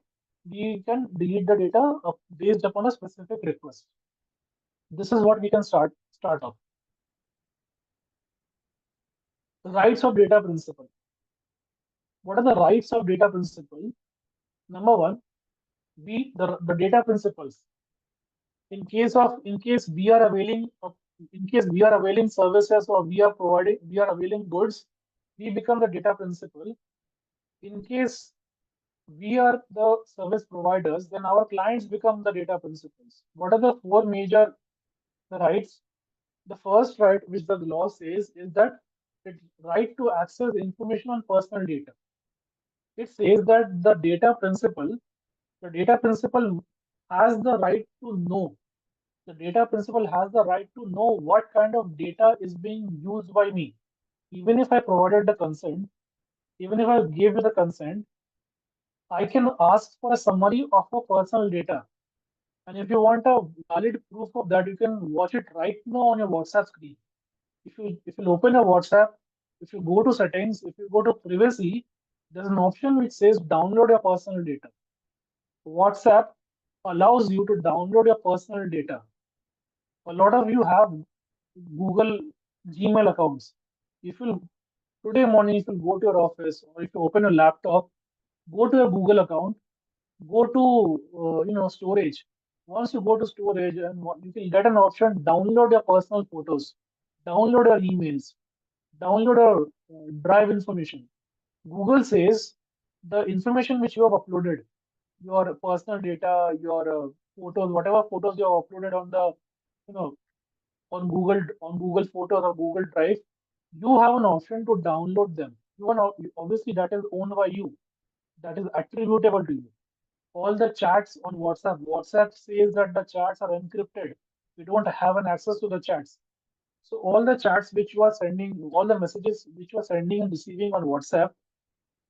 we can delete the data based upon a specific request. This is what we can start off. Rights of data principle. What are the rights of data principle? Number one, the data principles. In case we are availing services, or we are availing goods, we become the data principal. In case we are the service providers, then our clients become the data principals. What are the four major rights? The first right, which the law says, is that it's right to access information on personal data. It says that the data principal has the right to know. The data principal has the right to know what kind of data is being used by me. Even if I provided the consent, even if I gave you the consent, I can ask for a summary of your personal data. And if you want a valid proof of that, you can watch it right now on your WhatsApp screen. If you open your WhatsApp, if you go to settings, if you go to privacy, there's an option which says download your personal data. WhatsApp allows you to download your personal data. A lot of you have Google Gmail accounts. If you today morning, if you go to your office, or if you open your laptop, go to your Google account, go to storage. Once you go to storage, and you can get an option, download your personal photos, download your emails, download your drive information. Google says the information which you have uploaded, your personal data, your photos, whatever photos you have uploaded on the you know on Google Photos or Google Drive, you have an option to download them. Obviously that is owned by you, that is attributable to you. All the chats on WhatsApp says that the chats are encrypted. We don't have an access to the chats. So all the chats which you are sending, all the messages which you are sending and receiving on WhatsApp,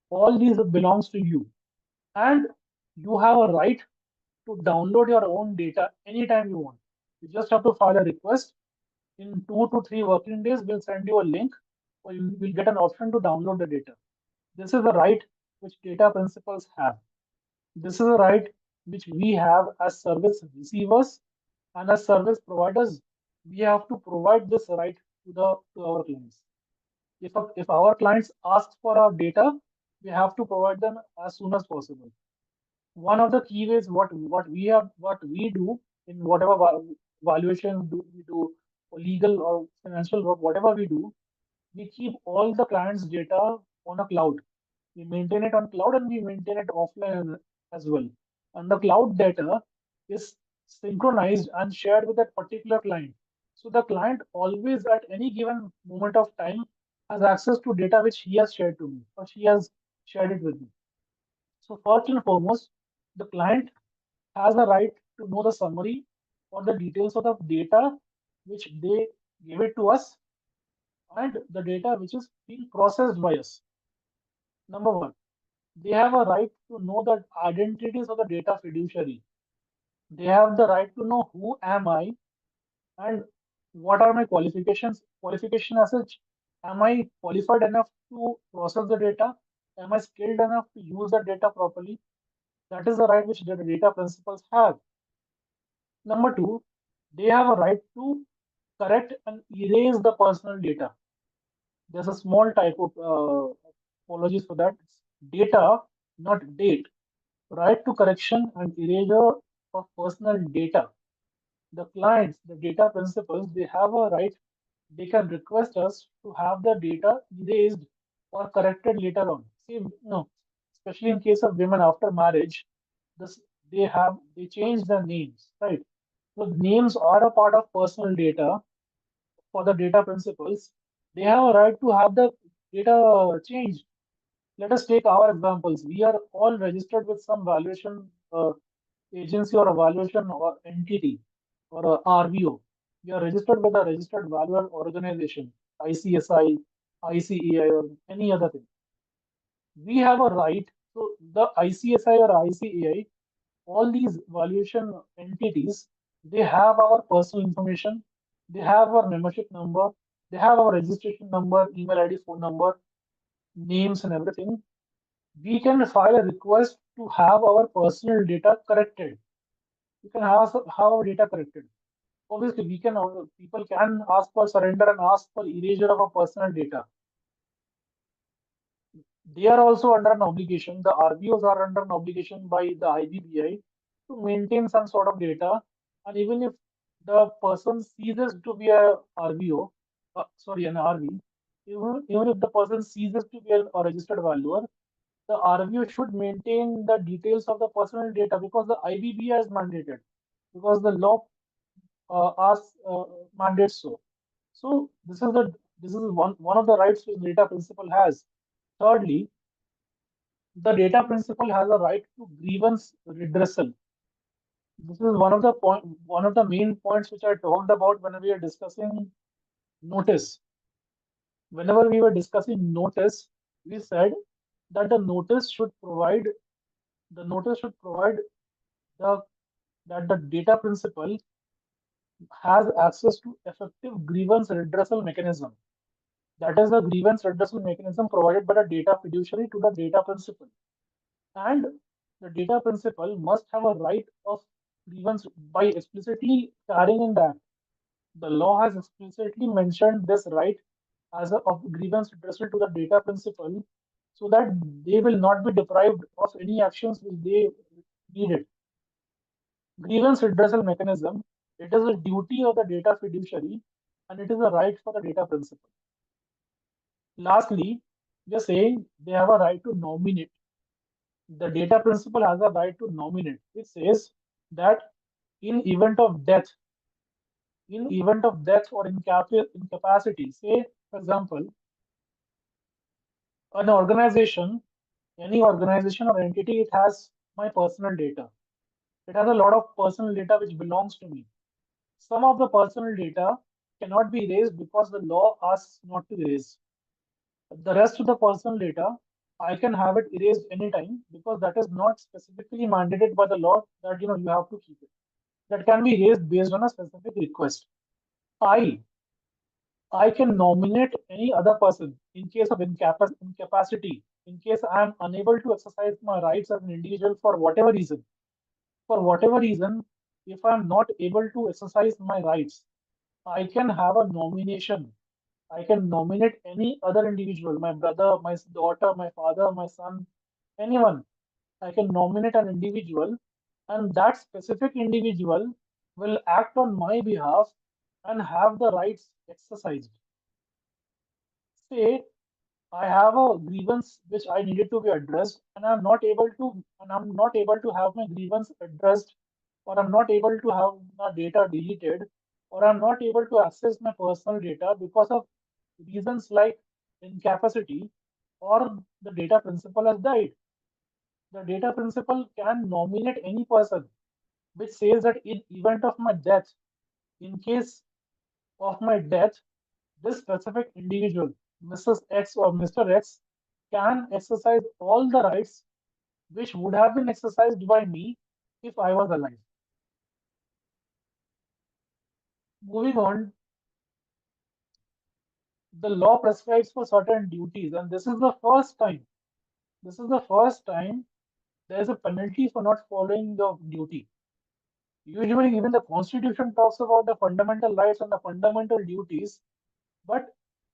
all these belongs to you, and you have a right to download your own data anytime you want. You just have to file a request. In 2 to 3 working days, we'll send you a link, or you will get an option to download the data. This is the right which data principals have. This is a right which we have as service receivers and as service providers. We have to provide this right to our clients. If our clients ask for our data, we have to provide them as soon as possible. One of the key ways what we do in whatever valuation we do, or legal or financial work, whatever we do, we keep all the clients' data on a cloud. We maintain it on cloud, and we maintain it offline as well. And the cloud data is synchronized and shared with that particular client. So the client always, at any given moment of time, has access to data which he has shared to me, or she has shared it with me. So first and foremost, the client has the right to know the summary or the details of the data which they gave it to us, and the data which is being processed by us. Number one, they have a right to know the identities of the data fiduciary. They have the right to know who am I and what are my qualifications. Qualification as such, am I qualified enough to process the data? Am I skilled enough to use the data properly? That is the right which the data principals have. Number two, they have a right to correct and erase the personal data. There's a small typo, apologies for that. It's data, not date. Right to correction and erasure of personal data. The clients, the data principals, they have a right. They can request us to have the data erased or corrected later on. See, no, especially in case of women after marriage, this they change their names, right? So names are a part of personal data for the data principals. They have a right to have the data changed. Let us take our examples. We are all registered with some valuation agency or a valuation or entity or a RVO. We are registered with a registered valuer organization, ICSI, ICEI, or any other thing. We have a right. So the ICSI or ICEI, all these valuation entities, they have our personal information, they have our membership number, they have our registration number, email ID, phone number, names, and everything. We can file a request to have our personal data corrected. We can have our data corrected. Obviously, people can ask for surrender and ask for erasure of our personal data. They are also under an obligation. The RBOs are under an obligation by the IBBI to maintain some sort of data. And even if the person ceases to be a RBO, an RV, even if the person ceases to be a registered valuer, the RVO should maintain the details of the personal data because the IBBI is mandated, because the law asks mandates so. So this is one of the rights which data principal has. Thirdly, the data principal has a right to grievance redressal. This is one of the main points which I talked about when we were discussing notice. Whenever we were discussing notice, we said that the notice should provide the that the data principal has access to effective grievance redressal mechanism. That is the grievance redressal mechanism provided by the data fiduciary to the data principal. And the data principal must have a right of grievance by explicitly carrying in that. The law has explicitly mentioned this right as a of grievance redressal to the data principal so that they will not be deprived of any actions which they needed. Grievance redressal mechanism, it is a duty of the data fiduciary and it is a right for the data principal. Lastly, we are saying they have a right to nominate. The data principal has a right to nominate. It says that in event of death, or incapacity, say for example, an organization, any organization or entity, it has my personal data. It has a lot of personal data which belongs to me. Some of the personal data cannot be erased because the law asks not to erase. The rest of the personal data, I can have it erased anytime because that is not specifically mandated by the law that you have to keep it. That can be erased based on a specific request. I I can nominate any other person in case of incapacity, in case I am unable to exercise my rights as an individual for whatever reason. For whatever reason, if I am not able to exercise my rights, I can have a nomination. I can nominate any other individual, my brother, my daughter, my father, my son, anyone. I can nominate an individual, and that specific individual will act on my behalf and have the rights exercised. Say I have a grievance which I needed to be addressed, and I'm not able to have my grievance addressed, or I'm not able to have my data deleted, or I'm not able to access my personal data because of reasons like incapacity or the data principal has died. The data principal can nominate any person, which says that in event of my death, in case of my death, this specific individual, Mrs. X or Mr. X, can exercise all the rights which would have been exercised by me if I was alive. Moving on, the law prescribes for certain duties, and this is the first time. This is the first time there is a penalty for not following the duty. Usually, even the Constitution talks about the fundamental rights and the fundamental duties, but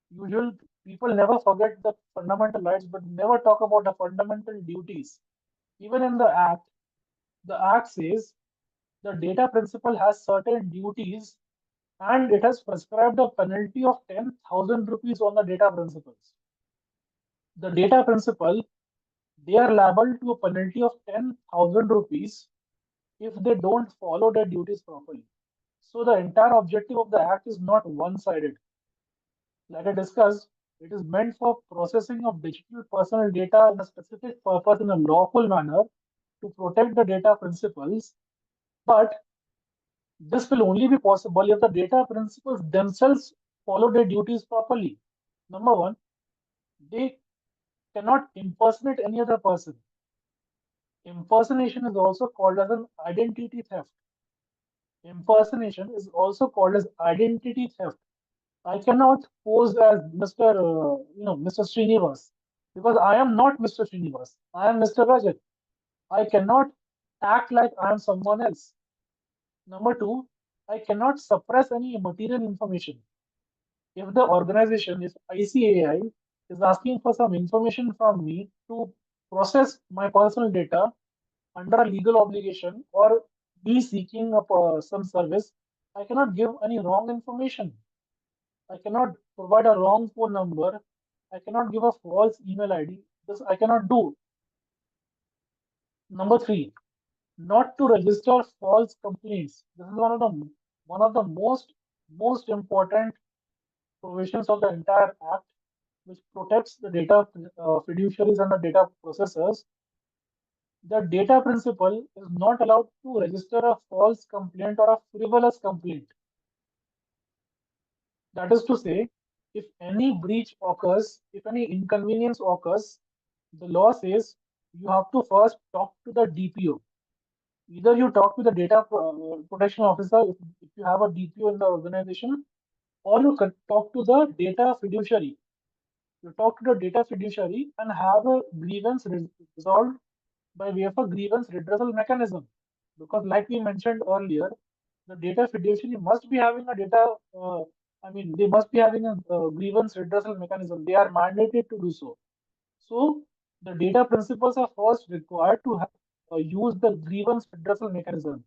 usual people never forget the fundamental rights, but never talk about the fundamental duties. Even in the Act says the data principal has certain duties and it has prescribed a penalty of 10,000 rupees on the data principals. The data principal, they are liable to a penalty of 10,000 rupees if they don't follow their duties properly. So the entire objective of the act is not one-sided. Like I discussed, it is meant for processing of digital personal data in a specific purpose in a lawful manner to protect the data principals. But this will only be possible if the data principals themselves follow their duties properly. Number one, they cannot impersonate any other person. Impersonation is also called as an identity theft. Impersonation is also called as identity theft. I cannot pose as Mr. Srinivas because I am not Mr. Srinivas. I am Mr. Rajat. I cannot act like I am someone else. Number two, I cannot suppress any material information. If the organization, if ICAI is asking for some information from me to process my personal data under a legal obligation or be seeking up some service, I cannot give any wrong information. I cannot provide a wrong phone number. I cannot give a false email ID. This I cannot do. Number three, not to register false complaints. This is one of the most important provisions of the entire act, which protects the data fiduciaries and the data processors. The data principal is not allowed to register a false complaint or a frivolous complaint. That is to say, if any breach occurs, if any inconvenience occurs, the law says you have to first talk to the DPO. Either you talk to the data protection officer if you have a DPO in the organization, or you can talk to the data fiduciary. You talk to the data fiduciary and have a grievance resolved by way of a grievance redressal mechanism. Because, like we mentioned earlier, the data fiduciary must be having a they must be having a grievance redressal mechanism. They are mandated to do so. So, the data principals are first required to use the grievance redressal mechanism.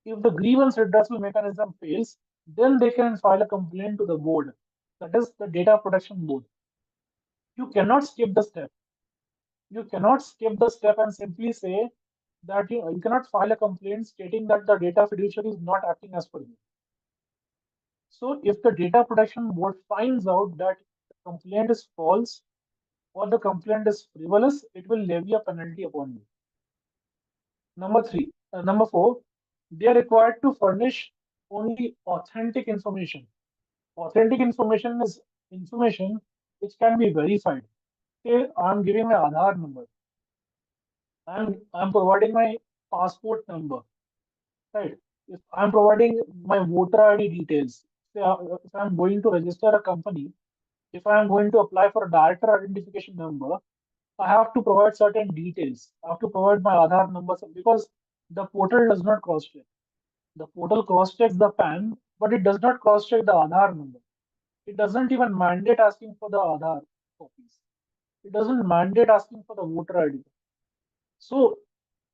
If the grievance redressal mechanism fails, then they can file a complaint to the board, that is the data protection board. You cannot skip the step. You cannot skip the step and simply say that you cannot file a complaint stating that the data fiduciary is not acting as per you. So if the data protection board finds out that the complaint is false or the complaint is frivolous, it will levy a penalty upon you. Number four, they are required to furnish only authentic information. Authentic information is information which can be verified. Say I'm giving my Aadhaar number. I'm providing my passport number, right? If I'm providing my voter ID details, say, if I'm going to register a company, if I'm going to apply for a director identification number, I have to provide certain details. I have to provide my Aadhaar number because the portal does not cross check. The portal cross checks the PAN, but it does not cross check the Aadhaar number. It doesn't even mandate asking for the Aadhaar copies. It doesn't mandate asking for the voter ID. So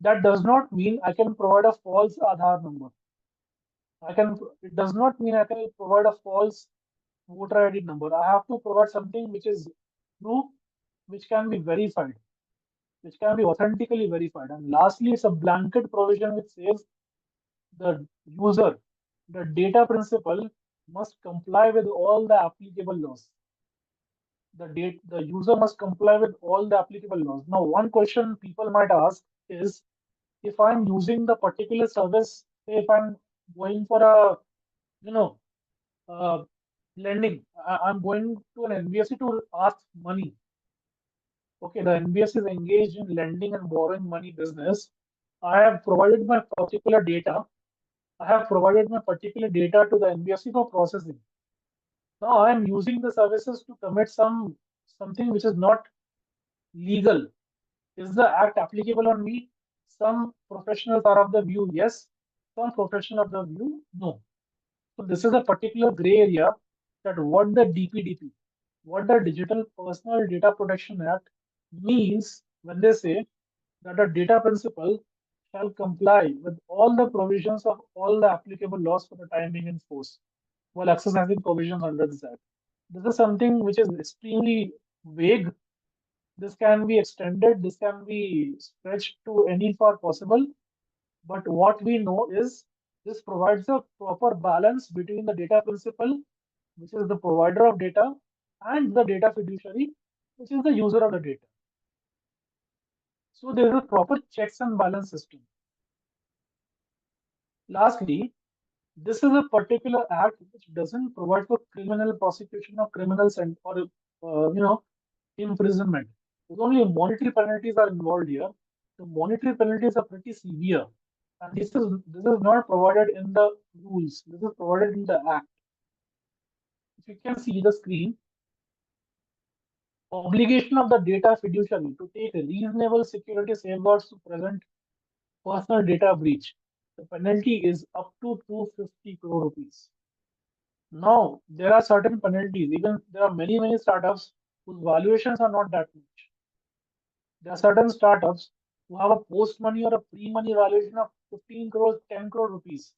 that does not mean I can provide a false Aadhaar number. It does not mean I can provide a false voter ID number. I have to provide something which is true, which can be verified, which can be authentically verified. And lastly, it's a blanket provision which says the user, the data principal must comply with all the applicable laws. The user must comply with all the applicable laws. Now, one question people might ask is if I'm using the particular service, say if I'm going for a, you know, uh, lending. I'm going to an NBFC to ask money. Okay, the NBFC is engaged in lending and borrowing money business. I have provided my particular data. I have provided my particular data to the NBFC for processing. Now I am using the services to commit something which is not legal. Is the act applicable on me? Some professionals are of the view yes, some professionals of the view no. So this is a particular gray area that what the DPDP, what the Digital Personal Data Protection Act means when they say that a data principal shall comply with all the provisions of all the applicable laws for the time being in force while exercising provisions under this act. This is something which is extremely vague. This can be extended, this can be stretched to any far possible. But what we know is this provides a proper balance between the data principal, which is the provider of data, and the data fiduciary, which is the user of the data. So there is a proper checks and balance system. Lastly, this is a particular act which doesn't provide for criminal prosecution or criminal or imprisonment. There's only monetary penalties are involved here. The monetary penalties are pretty severe, and this is not provided in the rules. This is provided in the act. If you can see the screen, obligation of the data fiduciary to take reasonable security safeguards to prevent personal data breach. The penalty is up to 250 crore rupees. Now, there are certain penalties. Even there are many startups whose valuations are not that much. There are certain startups who have a post money or a pre money valuation of 15 crores, 10 crore rupees.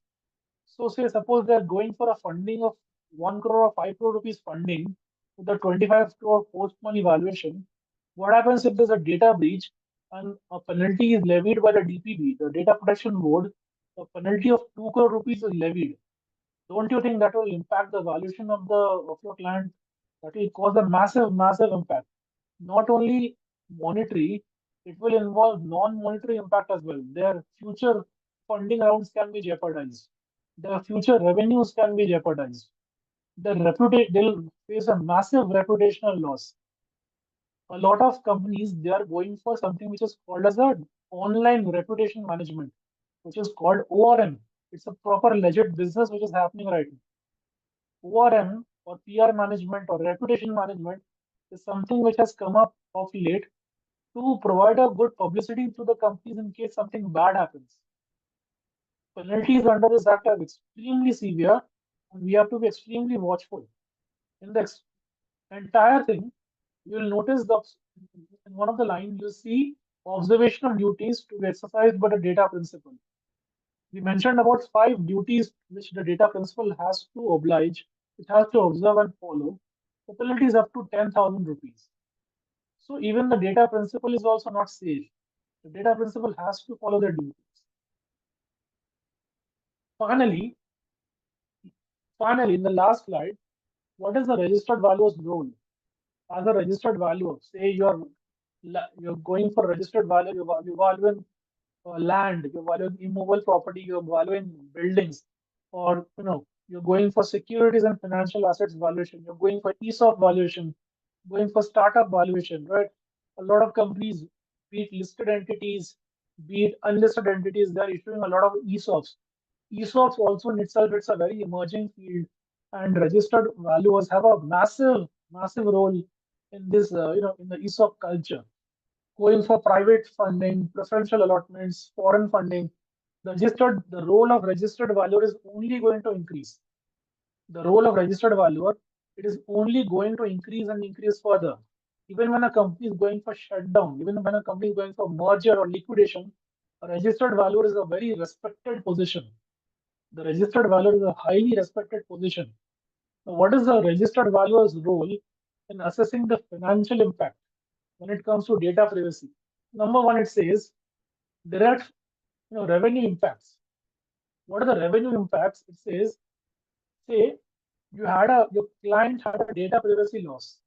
So, say, suppose they are going for a funding of 1 crore or 5 crore rupees funding with a 25 crore post money valuation. What happens if there's a data breach and a penalty is levied by the DPB, the Data Protection Board? The penalty of 2 crore rupees is levied. Don't you think that will impact the valuation of your client? That will cause a massive impact. Not only monetary, it will involve non-monetary impact as well. Their future funding rounds can be jeopardized. Their future revenues can be jeopardized. They'll face a massive reputational loss. A lot of companies they are going for something which is called as a online reputation management, which is called ORM. It's a proper legit business which is happening right now. ORM or PR management or reputation management is something which has come up of late to provide a good publicity to the companies in case something bad happens. Penalties under this act are extremely severe, and we have to be extremely watchful. In the entire thing, you will notice that in one of the lines you see observational duties to be exercised by the data principal. We mentioned about 5 duties which the data principal has to oblige, it has to observe and follow. The penalty is up to 10,000 rupees. So even the data principal is also not safe. The data principal has to follow their duties. Finally, in the last slide, what is the registered valuer's role? As a registered valuer, say you're going for registered value, you're valuing land, you're valuing immobile property, you're valuing buildings, or you're going for securities and financial assets valuation, you're going for ESOP valuation, going for startup valuation, right? A lot of companies, be it listed entities, be it unlisted entities, they're issuing a lot of ESOPs. ESOPs also in itself, it's a very emerging field, and registered valuers have a massive role in this, in the ESOP culture. Going for private funding, preferential allotments, foreign funding, the role of registered valuer is only going to increase. The role of registered valuer, it is only going to increase and increase further. Even when a company is going for shutdown, even when a company is going for merger or liquidation, a registered valuer is a very respected position. The registered valuer is a highly respected position. Now, what is the registered valuer's role in assessing the financial impact when it comes to data privacy? Number one, it says there are revenue impacts. What are the revenue impacts? It says, say your client had a data privacy loss.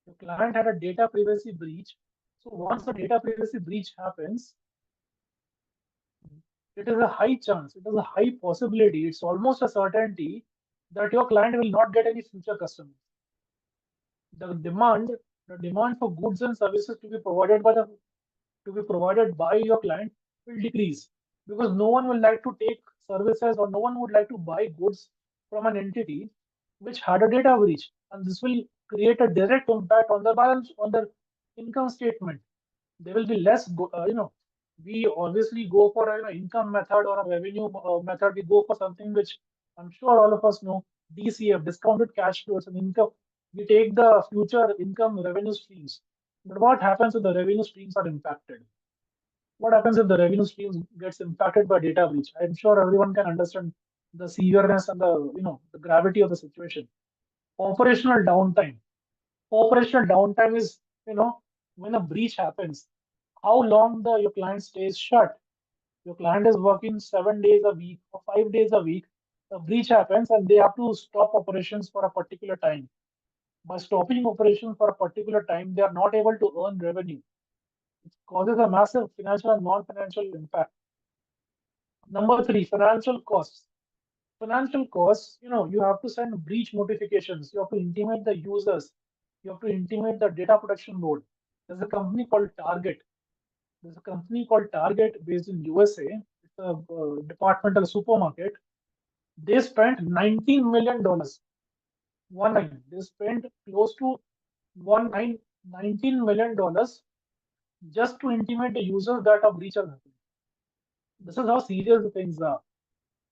Your client had a data privacy breach. So once a data privacy breach happens, it is a high chance, it is a high possibility, it's almost a certainty that your client will not get any future customers. The demand, the demand for goods and services to be provided by your client will decrease, because no one will like to take services, or no one would like to buy goods from an entity which had a data breach, and this will create a direct impact on the balance, on the income statement. There will be less we obviously go for an income method or a revenue method. We go for something which I'm sure all of us know, DCF, discounted cash flows and income. We take the future income revenue streams. But what happens if the revenue streams are impacted? What happens if the revenue streams gets impacted by data breach? I'm sure everyone can understand the severeness and the gravity of the situation. Operational downtime. Operational downtime is, when a breach happens, how long your client stays shut. Your client is working 7 days a week or 5 days a week. A breach happens and they have to stop operations for a particular time. By stopping operations for a particular time, they are not able to earn revenue. It causes a massive financial and non-financial impact. Number three, financial costs. Financial costs, you have to send breach notifications. You have to intimate the users. You have to intimate the data protection board. There's a company called Target. There's a company called Target based in USA. It's a departmental supermarket. They spent $19 million. One nine. They spent close to one nine $19 million just to intimate the users that a breach has happened. This is how serious the things are.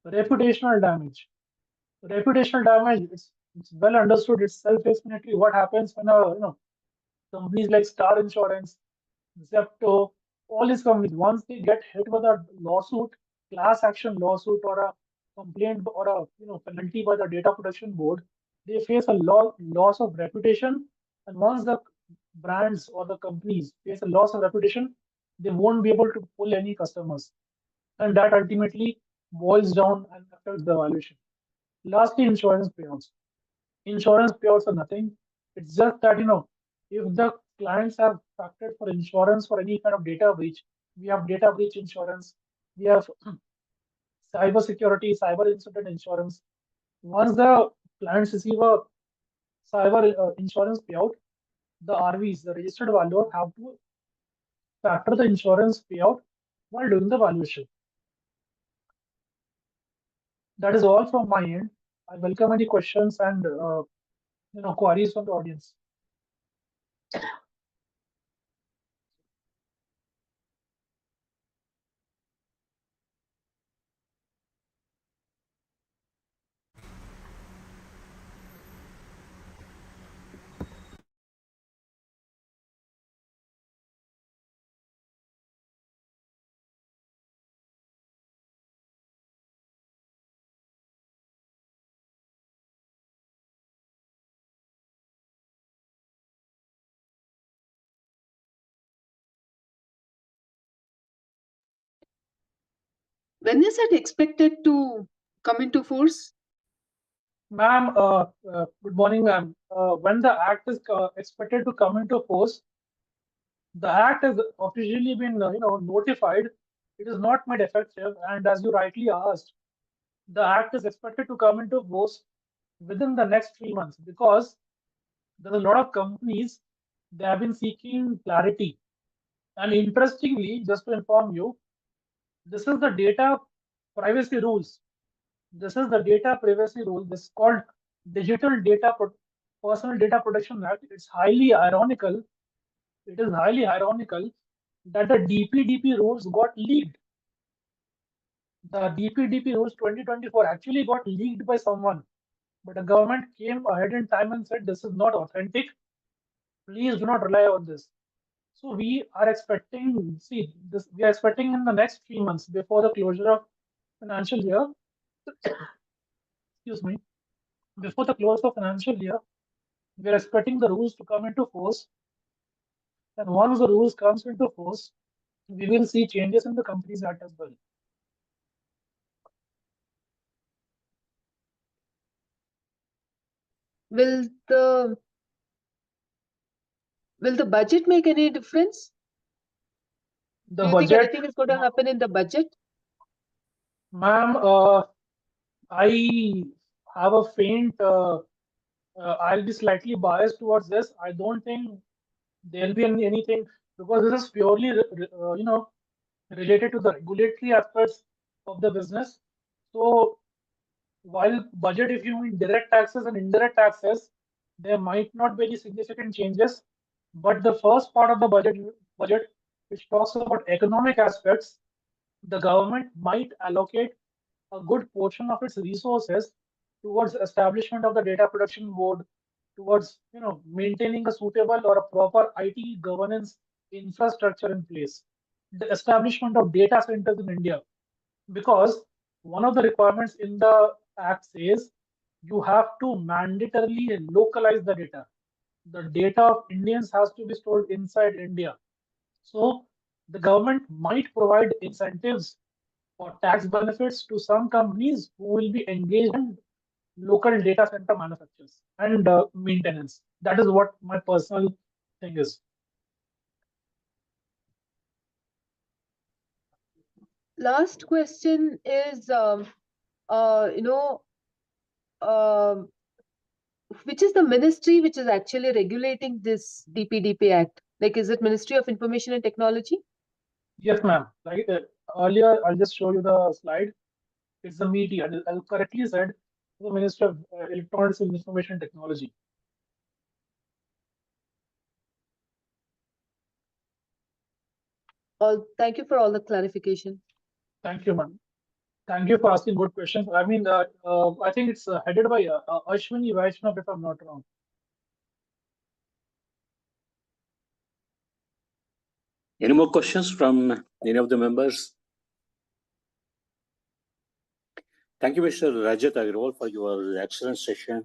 Reputational damage. Reputational damage. It's well understood. It's self-explanatory. What happens when companies like Star Insurance, Zepto, all these companies, once they get hit with a lawsuit, class action lawsuit, or a complaint, or a penalty by the data protection board, they face a loss of reputation. And once the brands or the companies face a loss of reputation, they won't be able to pull any customers, and that ultimately boils down and affects the valuation. Lastly, insurance payouts. Insurance payouts are nothing. It's just that, if the clients have factored for insurance for any kind of data breach, we have data breach insurance, we have cyber security, cyber incident insurance. Once the clients receive a cyber insurance payout, the RVs, the registered valuer, have to factor the insurance payout while doing the valuation. That is all from my end. I welcome any questions and queries from the audience. When is it expected to come into force? Ma'am, good morning, ma'am. When the act is expected to come into force, the act has officially been notified. It is not made effective, and as you rightly asked, the act is expected to come into force within the next 3 months, because there's a lot of companies, they have been seeking clarity. And interestingly, just to inform you, this is the data privacy rules. This is the data privacy rule. This is called Digital Data Personal Data Protection Act. It's highly ironical. It is highly ironical that the DPDP rules got leaked. The DPDP rules 2024 actually got leaked by someone, but the government came ahead in time and said this is not authentic. Please do not rely on this. So we are expecting, see, this we are expecting in the next 3 months before the closure of financial year. Excuse me. Before the close of financial year, we are expecting the rules to come into force. And once the rules comes into force, we will see changes in the Companies Act as well. Will the budget make any difference? The Do you think budget, anything is going to happen in the budget? ma'am, I have a faint. I'll be slightly biased towards this. I don't think there'll be anything, because this is purely, related to the regulatory aspects of the business. So while budget, if you mean direct taxes and indirect taxes, there might not be any significant changes. But the first part of the budget, which talks about economic aspects, the government might allocate a good portion of its resources towards establishment of the data protection board, towards maintaining a suitable or a proper IT governance infrastructure in place, the establishment of data centers in India, because one of the requirements in the act says you have to mandatorily localize the data. The data of Indians has to be stored inside India. So the government might provide incentives or tax benefits to some companies who will be engaged in local data center manufacturers and maintenance. That is what my personal thing is. Last question is, you know, um, which is the ministry which is actually regulating this DPDP Act? Like, is it Ministry of Information and Technology? Yes, ma'am. Like earlier, I'll just show you the slide. It's the media. I'll correctly said the Ministry of Electronics and Information Technology. Thank you for all the clarification. Thank you, ma'am. Thank you for asking good questions. I mean, I think it's headed by Ashwini Vaishnav, if I'm not wrong. Any more questions from any of the members? Thank you, Mr. Rajat Agarwal, for your excellent session.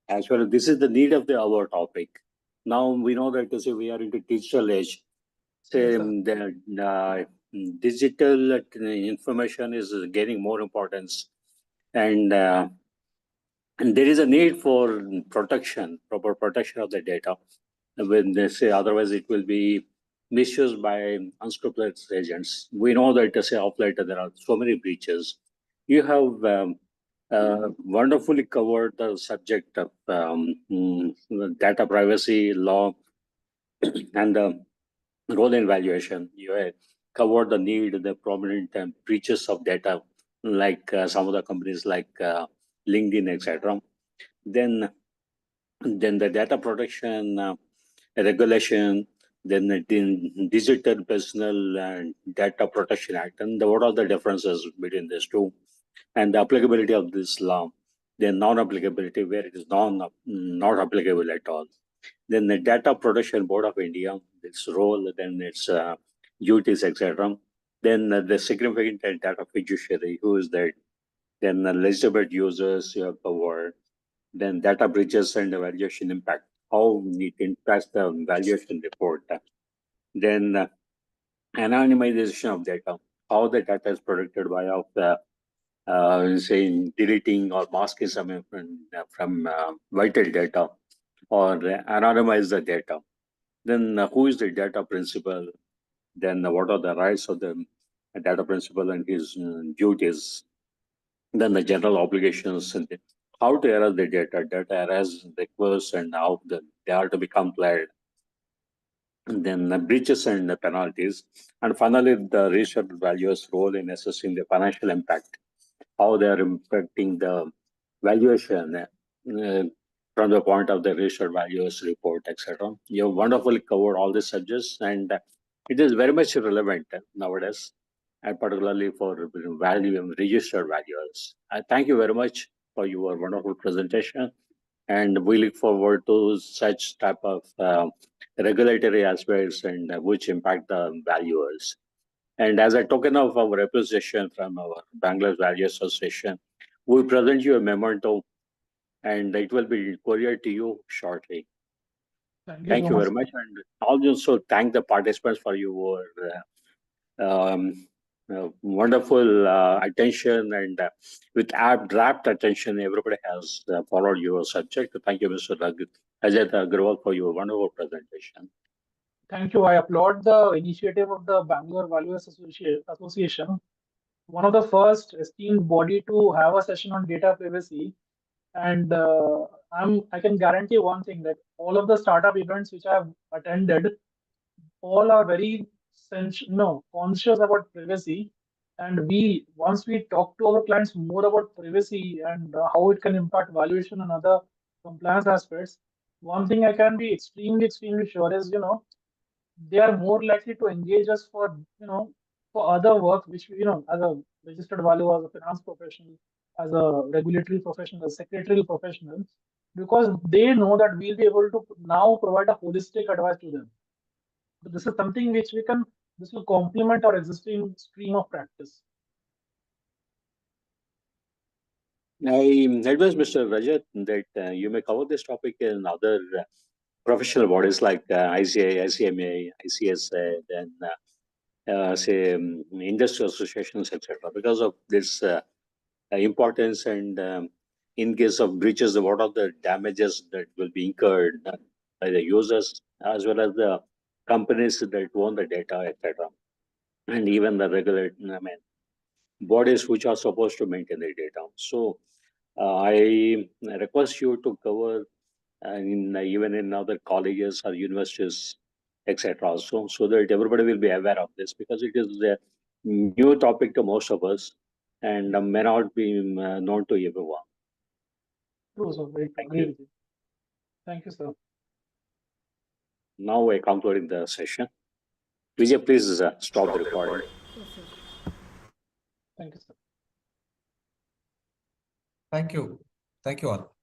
As well, this is the need of our topic. Now we know that we are into digital age. Yes, sir. The digital information is gaining more importance, and there is a need for protection, proper protection of the data. When they say otherwise, it will be misused by unscrupulous agents. We know that of late there are so many breaches. You have wonderfully covered the subject of data privacy law and the role in valuation. You have covered the need, the prominent breaches of data, like some of the companies like LinkedIn, etc. Then the data protection regulation, then the Digital Personal Data Protection Act, and what are the differences between these two, and the applicability of this law, then non-applicability where it is not applicable at all. Then the Data Protection Board of India, its role, then its duties, etc. Then the significant data fiduciary, who is that? Then the legitimate users you have covered. Then data breaches and evaluation impact, how it impacts the valuation report. Then anonymization of data, how the data is protected by of the say deleting or masking some from vital data, or anonymize the data. Then who is the data principal? Then what are the rights of the data principal and his duties? Then the general obligations and how to erase the data erase requests and how they are to be complied. And then the breaches and the penalties. And finally, the research values role in assessing the financial impact, how they are impacting the valuation from the point of the research values report, etc. You have wonderfully covered all these subjects, and it is very much relevant nowadays, and particularly for value and registered values. I thank you very much for your wonderful presentation, and we look forward to such type of regulatory aspects and which impact the valuers. And as a token of our appreciation from our Bangladesh Value Association, we present you a memento, and it will be couriered to you shortly. Thank you so Very much. And also thank the participants for your wonderful attention, and with rapt attention, everybody has followed your subject. Thank you, Mr. Rajat Agarwal, for your wonderful presentation. Thank you. I applaud the initiative of the Bangalore Value Association, one of the first esteemed body to have a session on data privacy. And I can guarantee one thing, that all of the startup events which I have attended, all are very conscious about privacy. And once we talk to our clients more about privacy and how it can impact valuation and other compliance aspects, one thing I can be extremely sure is, they are more likely to engage us for, for other work, which, as a registered valuer, as a finance professional, as a regulatory professional, as a secretarial professional, because they know that we'll be able to now provide a holistic advice to them. So this is something which this will complement our existing stream of practice. I advise Mr. Rajat that you may cover this topic in other professional bodies like ICA, ICMA, ICSA, then say industry associations, etc. Because of this importance, and in case of breaches, what are the damages that will be incurred by the users as well as the companies that own the data, etc. And even the bodies which are supposed to maintain the data. So I request you to cover even in other colleges or universities, etc. So that everybody will be aware of this, because it is a new topic to most of us and may not be known to everyone. True, sir. Very true. Thank Agree you. with you. Thank you, sir. Now we're concluding the session. Vijay, please stop the recording. Yes, sir. Thank you, sir. Thank you. Thank you all.